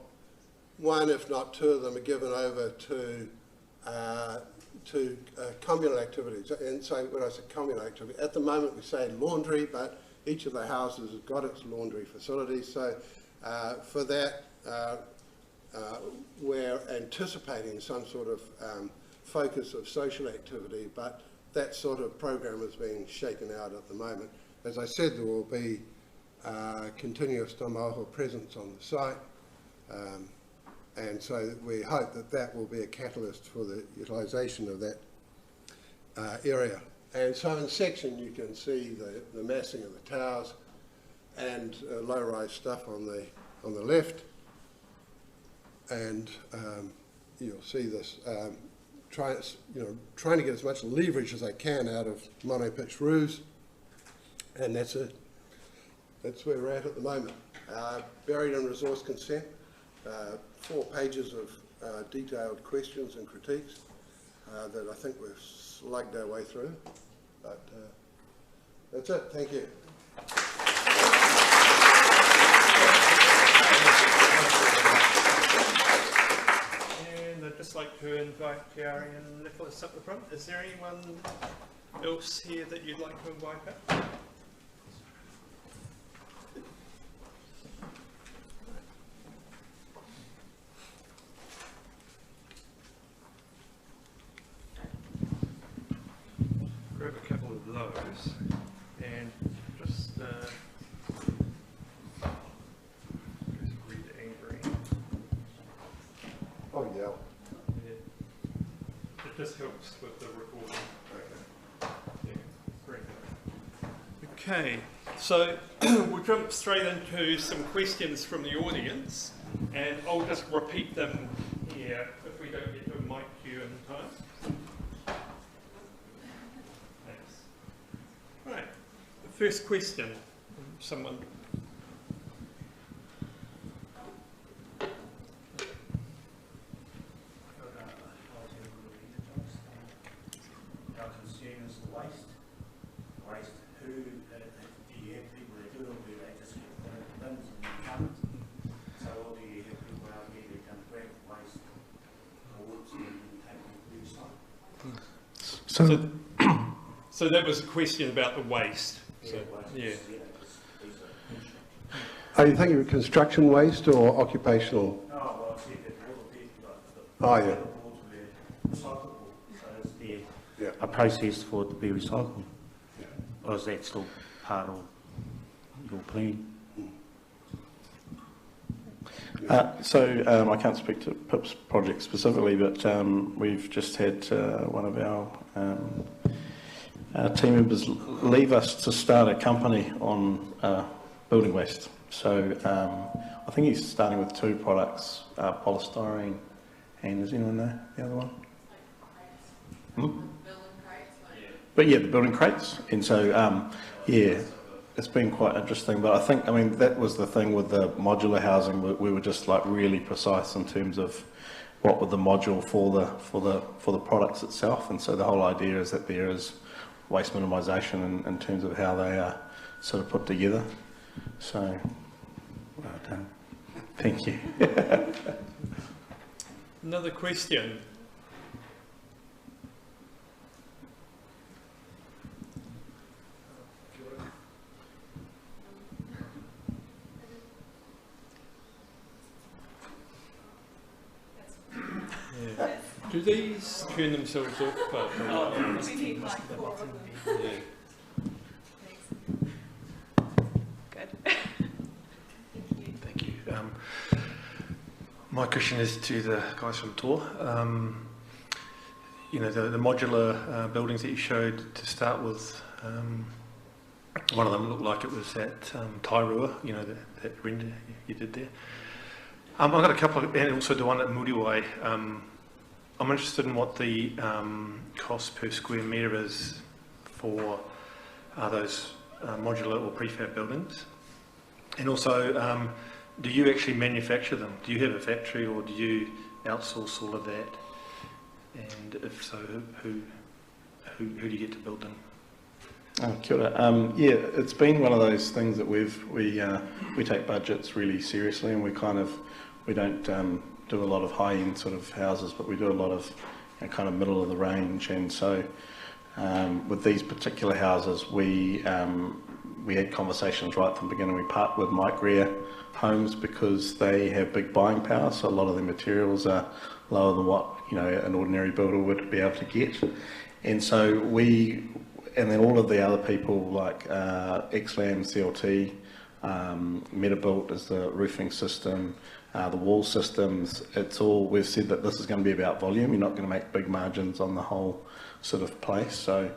1 if not 2 of them are given over to communal activities. And so when I say communal activity, at the moment we say laundry, but each of the houses has got its laundry facilities. So for that, we're anticipating some sort of focus of social activity, but that sort of program is being shaken out at the moment. As I said, there will be continuous Taumaha presence on the site, and so we hope that that will be a catalyst for the utilisation of that area. And so in section you can see the massing of the towers and low-rise stuff on the left, and you'll see this trying to get as much leverage as I can out of monopitch roofs, and that's it. That's where we're at the moment. Buried in resource consent, 4 pages of detailed questions and critiques that I think we've slugged our way through, but that's it. Thank you. And I'd just like to invite Tiari and Nicholas up the front. Is there anyone else here that you'd like to invite up? those, and just red and green. Oh, yeah. Yeah. It just helps with the recording. Yeah, great. Okay, so we'll jump straight into some questions from the audience, and I'll just repeat them here if we don't get to a mic queue in time. Thanks. Right, the first question from someone. Our concern is the waste. Waste, who, do you have people that do it, or do they just get the bins and come? So, or do you have people out there that can grab waste boards and take them to recycle? So that was a question about the waste. So, yeah. Are you thinking of construction waste or occupational? No, well, I said that all the people, Oh, yeah. the boards were recyclable, so it's there. Yeah. A process for it to be recycled? Or is that still part of your plan? I can't speak to PIP's project specifically, but we've just had one of our team members leave us to start a company on building waste. So I think he's starting with 2 products, polystyrene, and does anyone know the other one? But yeah, the building crates. And so, yeah, it's been quite interesting. But I mean, that was the thing with the modular housing. We were just like really precise in terms of what would the module for the products itself. And so the whole idea is that there is waste minimisation in terms of how they are sort of put together. So, well done. Thank you. Another question. Yeah. Do these turn themselves off? We need like 4 of them. Yeah. Good. Thank you. My question is to the guys from TOA. You know, the modular buildings that you showed to start with, one of them looked like it was at Tairua, you know, that render you did there. I've got a couple of, and also the one at Muriwai. I'm interested in what the cost per square metre is for those modular or prefab buildings. And also, do you actually manufacture them? Do you have a factory, or do you outsource all of that? And if so, who do you get to build them? Oh, kia ora. Yeah, it's been one of those things that we take budgets really seriously, and we don't do a lot of high-end sort of houses, but we do a lot of kind of middle of the range. And so with these particular houses, we had conversations right from the beginning. We partnered with Mike Rea Homes because they have big buying power, so a lot of the materials are lower than what an ordinary builder would be able to get. And so and then all of the other people like XLAM, CLT, Metabuilt is the roofing system, the wall systems, we've said that this is going to be about volume. You're not going to make big margins on the whole sort of place. So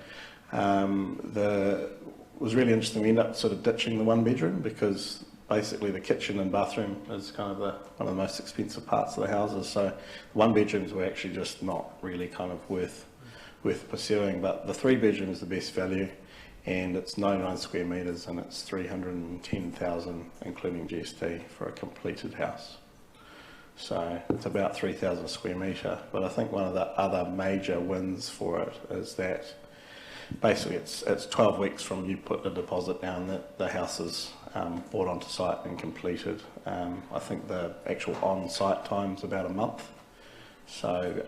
it was really interesting. We ended up sort of ditching the 1 bedroom because basically the kitchen and bathroom is kind of one of the most expensive parts of the houses. So 1 bedrooms were actually just not really kind of worth pursuing. But the 3 bedroom is the best value, and it's 99 square metres and it's 310,000 including GST for a completed house. So it's about 3,000 square metre. But I think one of the other major wins for it is that basically it's 12 weeks from you put the deposit down that the house is brought onto site and completed. I think the actual on-site time's about a month. So,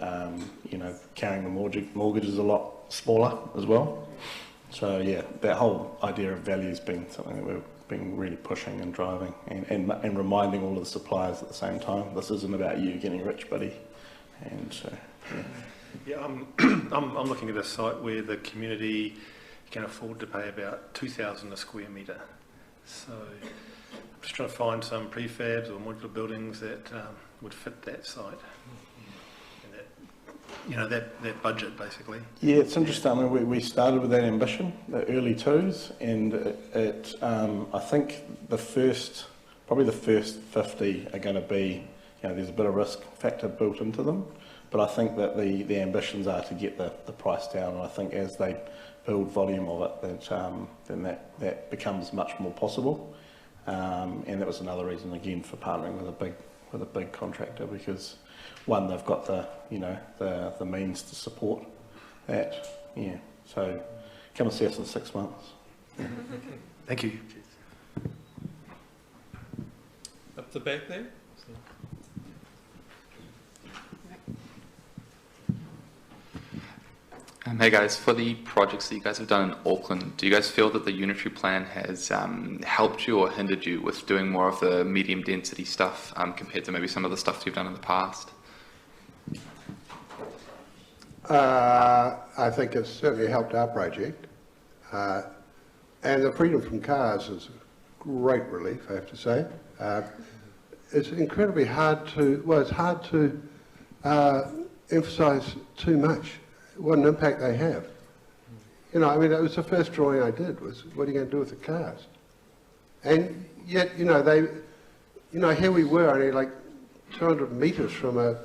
carrying the mortgage is a lot smaller as well. So yeah, that whole idea of value has been something that we've been really pushing and driving, and reminding all of the suppliers at the same time, this isn't about you getting rich, buddy. And so, yeah. Yeah, I'm looking at a site where the community you can afford to pay about 2,000 a square metre. So I'm just trying to find some prefabs or modular buildings that would fit that site. And that budget basically. Yeah, it's interesting. I mean, we started with that ambition, the early twos, and I think probably the first 50 are going to be, there's a bit of risk factor built into them, but I think that the ambitions are to get the price down, and I think as they build volume of it, then that becomes much more possible. And that was another reason again for partnering with a big contractor, because one, they've got the means to support that. Yeah. So come and see us in 6 months. Thank you. Up the back there. Hey guys, for the projects that you guys have done in Auckland, do you guys feel that the unitary plan has helped you or hindered you with doing more of the medium density stuff compared to maybe some of the stuff you've done in the past? I think it's certainly helped our project. And the freedom from cars is a great relief, I have to say. It's incredibly hard to emphasise too much what an impact they have. It was the first drawing I did, was what are you going to do with the cars? And yet, here we were only like 200 metres from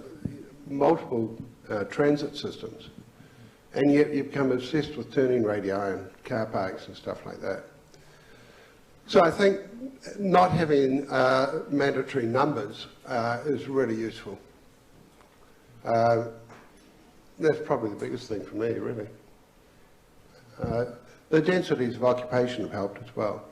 multiple transit systems, and yet you become obsessed with turning radii and car parks and stuff like that. So I think not having mandatory numbers is really useful. That's probably the biggest thing for me, really. The densities of occupation have helped as well.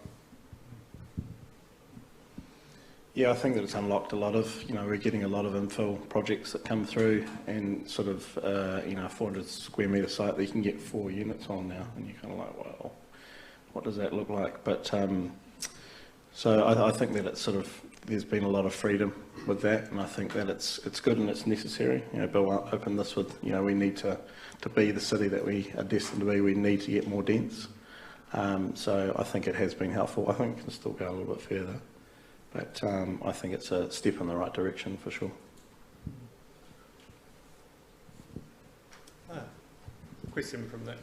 Yeah, I think that it's unlocked a lot of, we're getting a lot of infill projects that come through, and sort of, 400 square metre site that you can get 4 units on now, and you're kind of like, well, what does that look like? But, so I think that it's there's been a lot of freedom with that, and I think that it's good and it's necessary. Bill opened this with, we need to be the city that we are destined to be, we need to get more dense. So I think it has been helpful. I think it can still go a little bit further. But I think it's a step in the right direction for sure. Question from that.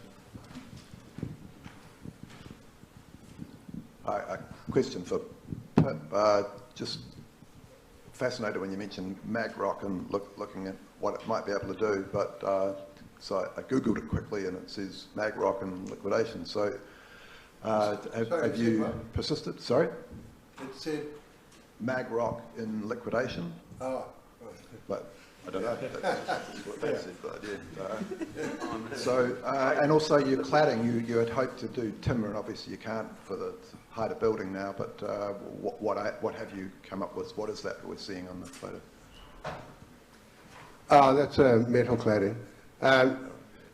A question for Pip. Just fascinated when you mentioned MagRock and looking at what it might be able to do. But so I googled it quickly and it says MagRock and liquidation. So have you persisted? Sorry? It said MagRock in liquidation. Oh. But I don't know. That's what they said, but yeah. So and also your cladding, you had hoped to do timber, and obviously you can't for the height of building now. But what have you come up with? What is that we're seeing on the photo? Oh, that's a metal cladding.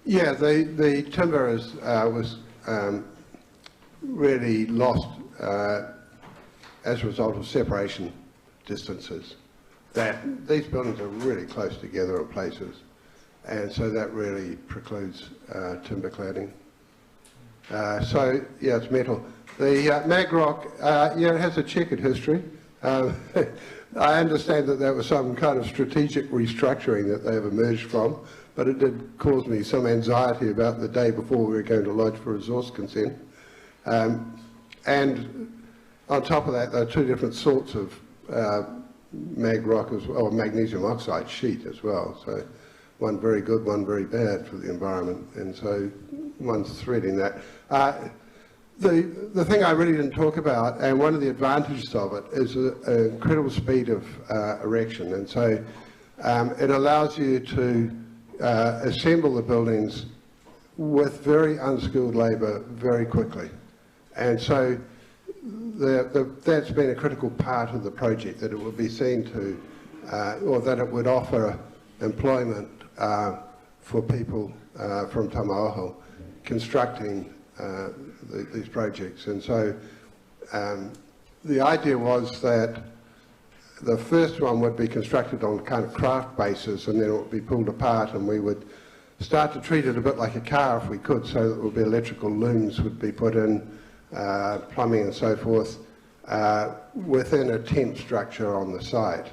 Yeah, the timber was really lost as a result of separation distances. That these buildings are really close together in places, and so that really precludes timber cladding. So yeah, it's metal. The MagRock, yeah, it has a checkered history. I understand that was some kind of strategic restructuring that they have emerged from, but it did cause me some anxiety about the day before we were going to lodge for resource consent. And on top of that, there are two different sorts of MagRock as well, or magnesium oxide sheet as well. So one very good, one very bad for the environment, and so one's threading that. The thing I really didn't talk about, and one of the advantages of it, is an incredible speed of erection, and so it allows you to assemble the buildings with very unskilled labour very quickly, and so that's been a critical part of the project, that it would be seen to, or that it would offer employment for people from Tamaoho constructing these projects. And so the idea was that the first one would be constructed on kind of craft basis, and then it would be pulled apart and we would start to treat it a bit like a car if we could, so that there would be electrical looms would be put in, plumbing and so forth, within a tent structure on the site.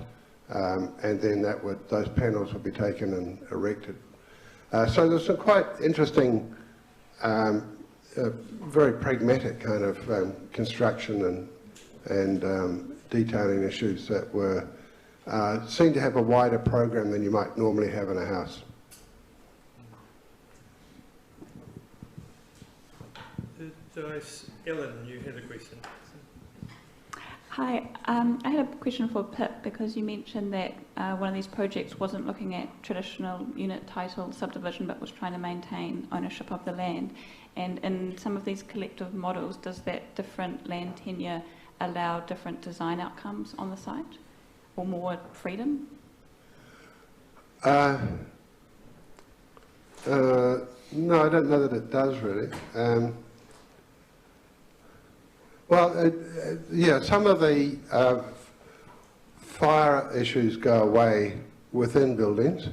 And then those panels would be taken and erected. So there's some quite interesting, very pragmatic kind of construction and detailing issues that were seem to have a wider program than you might normally have in a house. Ellen, you had a question. Hi, I had a question for Pip, because you mentioned that one of these projects wasn't looking at traditional unit title subdivision but was trying to maintain ownership of the land. And in some of these collective models, does that different land tenure allow different design outcomes on the site or more freedom? No, I don't know that it does really. Well, yeah, some of the fire issues go away within buildings.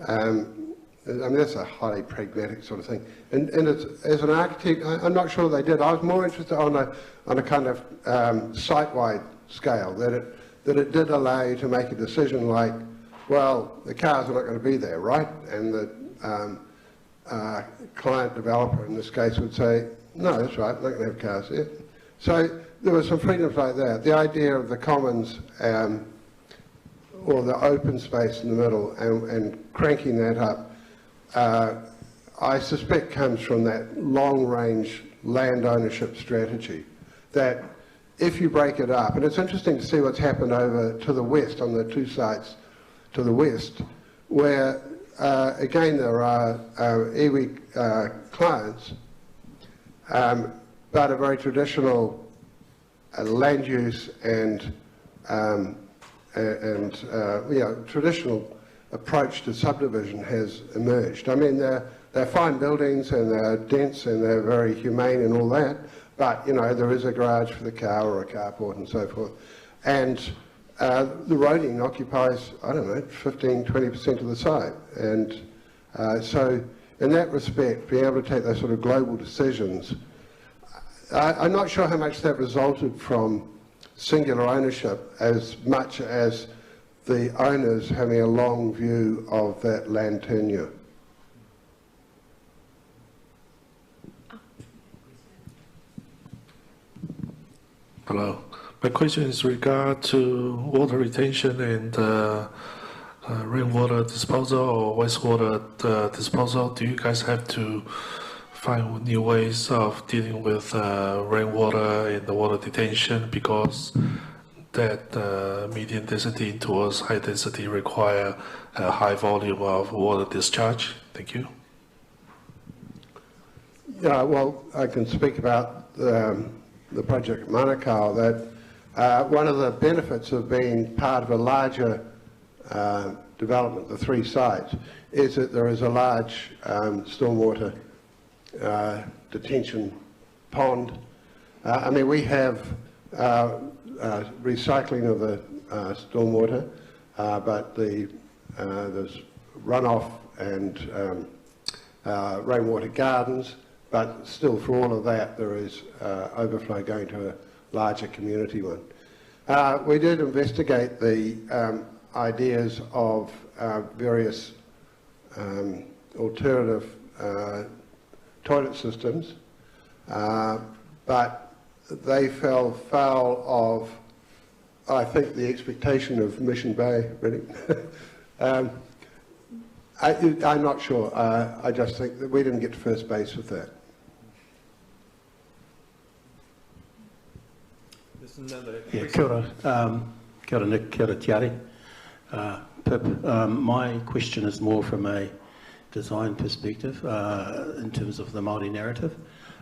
I mean, that's a highly pragmatic sort of thing. And it's, as an architect, I'm not sure they did. I was more interested on a kind of site-wide scale, that it did allow you to make a decision like, well, the cars are not going to be there, right? And the client developer in this case would say, no, that's right, we're not going to have cars there. So there were some freedoms like that. The idea of the commons or the open space in the middle and cranking that up, I suspect comes from that long-range land ownership strategy, that if you break it up, and it's interesting to see what's happened over to the west, on the two sites to the west, where again there are iwi clients, but a very traditional land use and traditional approach to subdivision has emerged. I mean, they're fine buildings and they're dense and they're very humane and all that, but, you know, there is a garage for the car or a carport and so forth. And the roading occupies, I don't know, 15, 20% of the site. And so in that respect, being able to take those sort of global decisions, I'm not sure how much that resulted from singular ownership as much as the owners having a long view of that land tenure. Hello. My question is regard to water retention and rainwater disposal or wastewater disposal. Do you guys have to find new ways of dealing with rainwater and the water detention, because that medium density towards high density require a high volume of water discharge? Thank you. Yeah, well, I can speak about the project at Manukau, that one of the benefits of being part of a larger development, the three sites, is that there is a large stormwater detention pond. I mean, we have recycling of the stormwater, but there's runoff and rainwater gardens, but still for all of that there is overflow going to a larger community one. We did investigate the ideas of various alternative toilet systems, but they fell foul of, I think, the expectation of Mission Bay, really. I'm not sure. I just think that we didn't get to first base with that. There's another Yeah, kia ora. Kia ora, Nick. Kia ora, Tiare. Pip, my question is more from a design perspective in terms of the Māori narrative.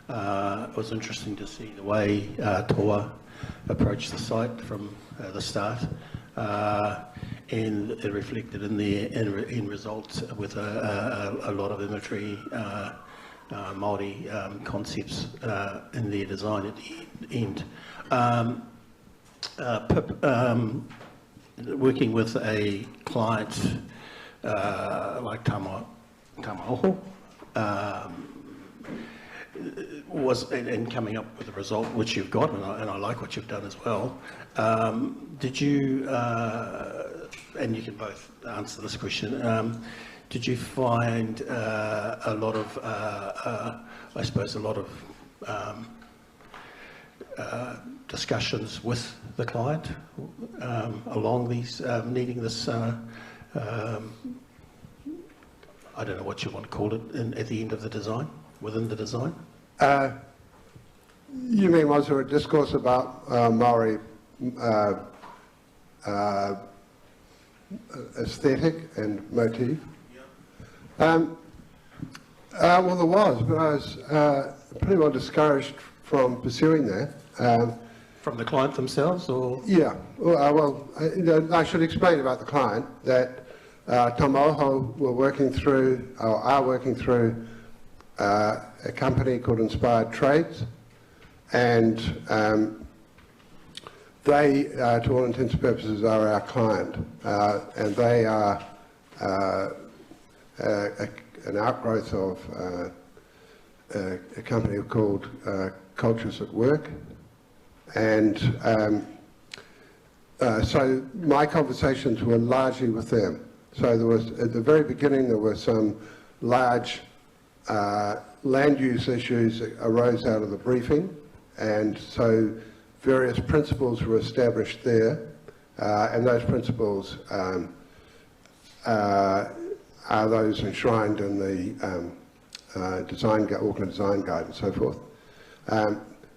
It was interesting to see the way TOA approached the site from the start, and it reflected in the end result with a lot of imagery, Māori concepts in their design at the end. Pip, working with a client like Tamaoho, was in coming up with the result which you've got, and I like what you've done as well. Did you, and you can both answer this question, did you find a lot of, I suppose, a lot of discussions with the client along these, needing this, I don't know what you want to call it, at the end of the design, within the design? You mean, was there a discourse about Māori aesthetic and motif? Yeah. Well, there was, but I was pretty well discouraged from pursuing that. From the client themselves, or? Yeah. Well, I should explain about the client that Tamaoho were working through, or are working through, a company called Inspired Trades, and they, to all intents and purposes, are our client, and they are an outgrowth of a company called Cultures at Work, and so my conversations were largely with them. So there was, at the very beginning, there were some large land use issues that arose out of the briefing, and so various principles were established there, and those principles are those enshrined in the Auckland Design Guide and so forth.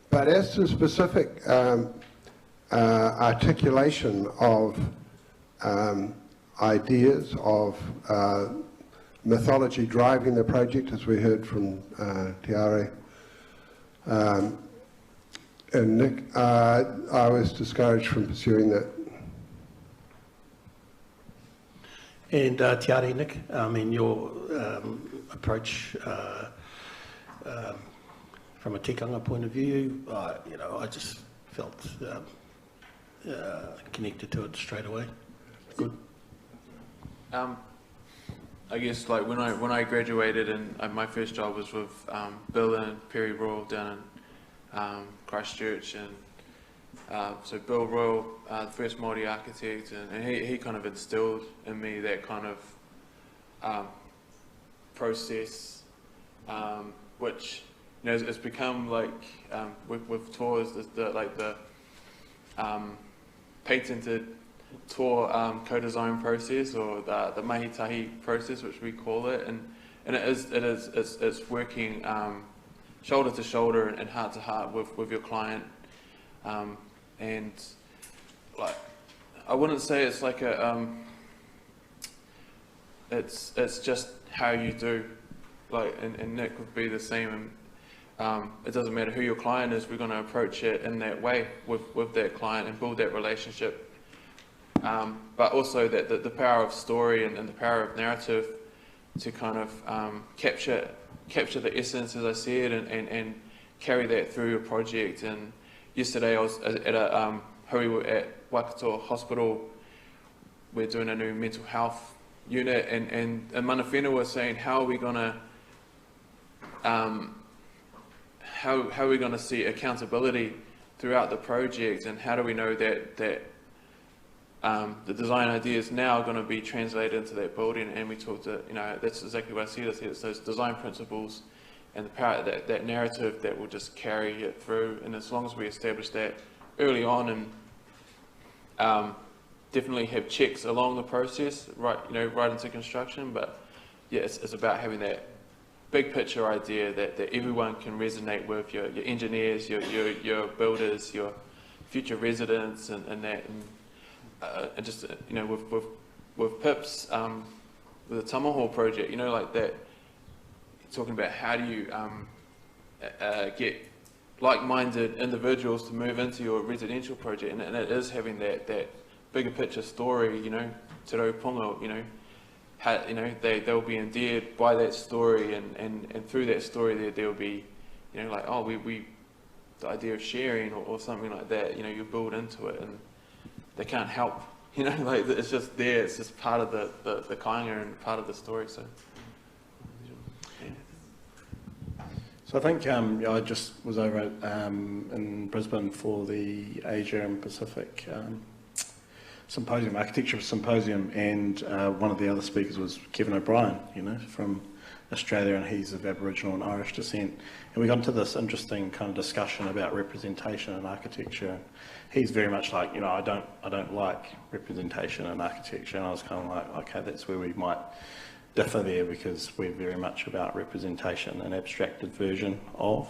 But as to specific articulation of ideas, of mythology driving the project, as we heard from Tiare and Nick, I was discouraged from pursuing that. And Tiare, Nick, I mean, your approach from a tikanga point of view, you know, I just felt connected to it straight away. Good. I guess like when I graduated, and my first job was with Bill and Perry Royal down in Christchurch, and so Bill Royal, the first Māori architect, and he kind of instilled in me that kind of process, which, you know, it's become like with tours, the patented tour co-design process, or the mahitahi process, which we call it, and it's working shoulder to shoulder and heart to heart with your client, and like I wouldn't say it's like a it's just how you do, like, and Nick would be the same, and it doesn't matter who your client is, we're going to approach it in that way with that client and build that relationship. But also that the power of story and the power of narrative to kind of capture the essence, as I said, and carry that through your project. And yesterday I was at a at Waikato Hospital. We're doing a new mental health unit, and Mana Whenua was saying, how are we gonna how are we gonna see accountability throughout the project, and how do we know that the design ideas now are going to be translated into that building? And we talked to, you know, that's exactly what I see. It's those design principles and the power, that narrative that will just carry it through. And as long as we establish that early on, and definitely have checks along the process, right, you know, right into construction. But yeah, it's about having that big picture idea that everyone can resonate with, your engineers, your builders, your future residents, and that. And just, you know, with PIPs, with the Tamaoho project, you know, like that, talking about how do you get like-minded individuals to move into your residential project, and it is having that bigger picture story, you know, te rau ponga, you know, how, you know, they'll be endeared by that story, and through that story there'll be, you know, like, oh, we the idea of sharing or something like that, you know, you build into it, and they can't help, you know, like, it's just there, it's just part of the kāinga and part of the story. So So I think I just was over in Brisbane for the Asia and Pacific symposium, architecture symposium, and one of the other speakers was Kevin O'Brien, you know, from Australia, and he's of Aboriginal and Irish descent. And we got into this interesting kind of discussion about representation in architecture. He's very much like, you know, I don't like representation in architecture, and I was kind of like, okay, that's where we might differ there, because we're very much about representation, an abstracted version of.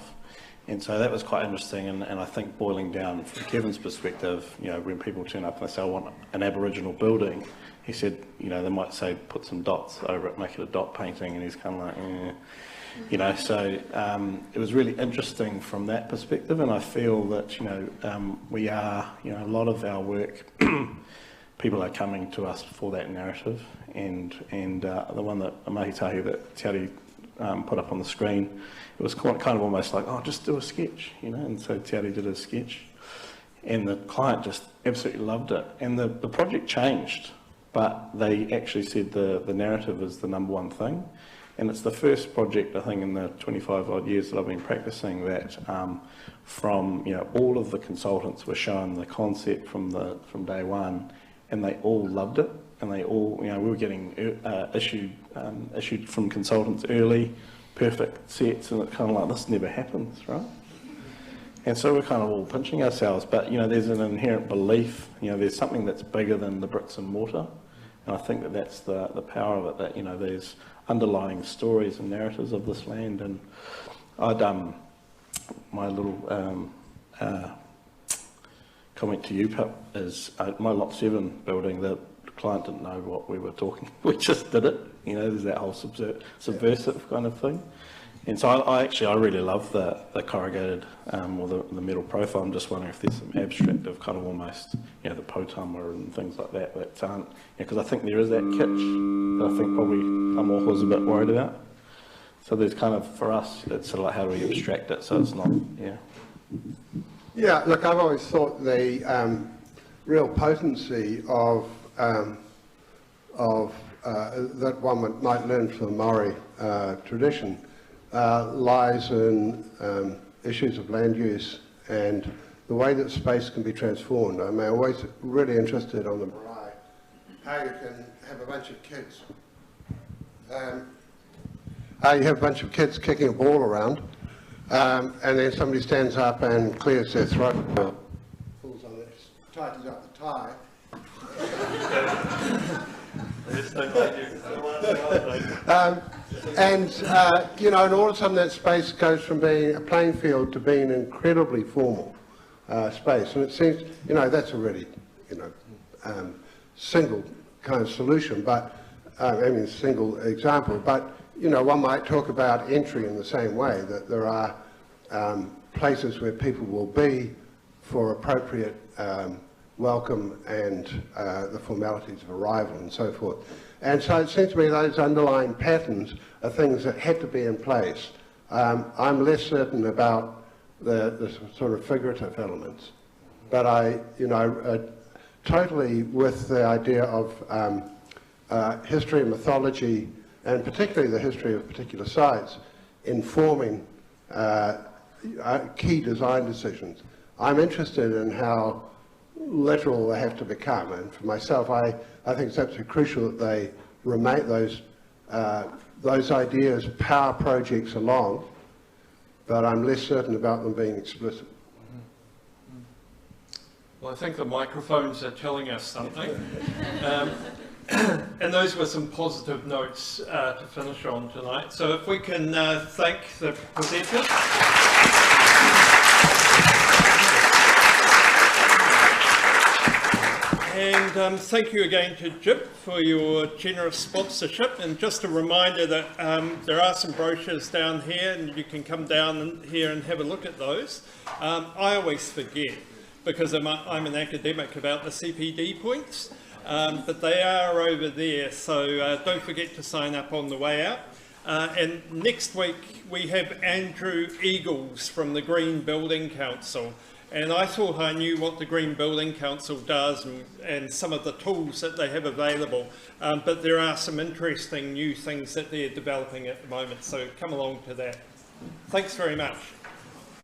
And so that was quite interesting, and I think boiling down from Kevin's perspective, you know, when people turn up and they say, I want an Aboriginal building, he said, you know, they might say put some dots over it, make it a dot painting, and he's kind of like, you know, so it was really interesting from that perspective, and I feel that, you know, we are, you know, a lot of our work, people are coming to us for that narrative, and the one that Mahitahi that Te put up on the screen, it was kind of almost like, oh, just do a sketch, you know, and so Te did a sketch, and the client just absolutely loved it, and the project changed, but they actually said the narrative is the number one thing, and it's the first project, I think, in the 25 odd years that I've been practicing that from, you know, all of the consultants were shown the concept from day one, and they all loved it, and they all, you know, we were getting issued from consultants early, perfect sets, and it's kind of like, this never happens, right? And so we're kind of all pinching ourselves, but, you know, there's an inherent belief, you know, there's something that's bigger than the bricks and mortar, and I think that that's the power of it, that, you know, there's underlying stories and narratives of this land. And I'd my little comment to you, Pip, is my Lot 7 building, the client didn't know what we were talking, we just did it, you know, there's that whole subversive kind of thing. And so I really love the corrugated or the metal profile. I'm just wondering if there's some abstract of kind of almost, you know, the potama and things like that aren't, because I think there is that kitsch that I think probably Tamoho was a bit worried about. So there's kind of, for us, it's sort of like, how do we abstract it so it's not, yeah. Yeah, look, I've always thought the real potency of that one might learn from the Māori tradition lies in issues of land use and the way that space can be transformed. I mean, I'm always really interested on the marae, how you can have a bunch of kids, you have a bunch of kids kicking a ball around, and then somebody stands up and clears their throat, pulls on it, tightens up the tie. You know, and all of a sudden that space goes from being a playing field to being an incredibly formal space, and it seems, you know, that's a really, you know, single kind of solution, but I mean, single example, but, you know, one might talk about entry in the same way, that there are places where people will be for appropriate welcome and the formalities of arrival and so forth. And so it seems to me those underlying patterns are things that had to be in place. I'm less certain about the sort of figurative elements, but I, you know, totally with the idea of history and mythology, and particularly the history of particular sites, informing key design decisions. I'm interested in how literal they have to become, and for myself, I think it's absolutely crucial that they remain, those ideas power projects along, but I'm less certain about them being explicit. Well, I think the microphones are telling us something. And those were some positive notes to finish on tonight. So if we can thank the presenters. And thank you again to Jip for your generous sponsorship. And just a reminder that there are some brochures down here, and you can come down here and have a look at those. I always forget, because I'm an academic, about the CPD points, but they are over there, so don't forget to sign up on the way out. And next week we have Andrew Eagles from the Green Building Council. And I thought I knew what the Green Building Council does and some of the tools that they have available, but there are some interesting new things that they're developing at the moment, so come along to that. Thanks very much.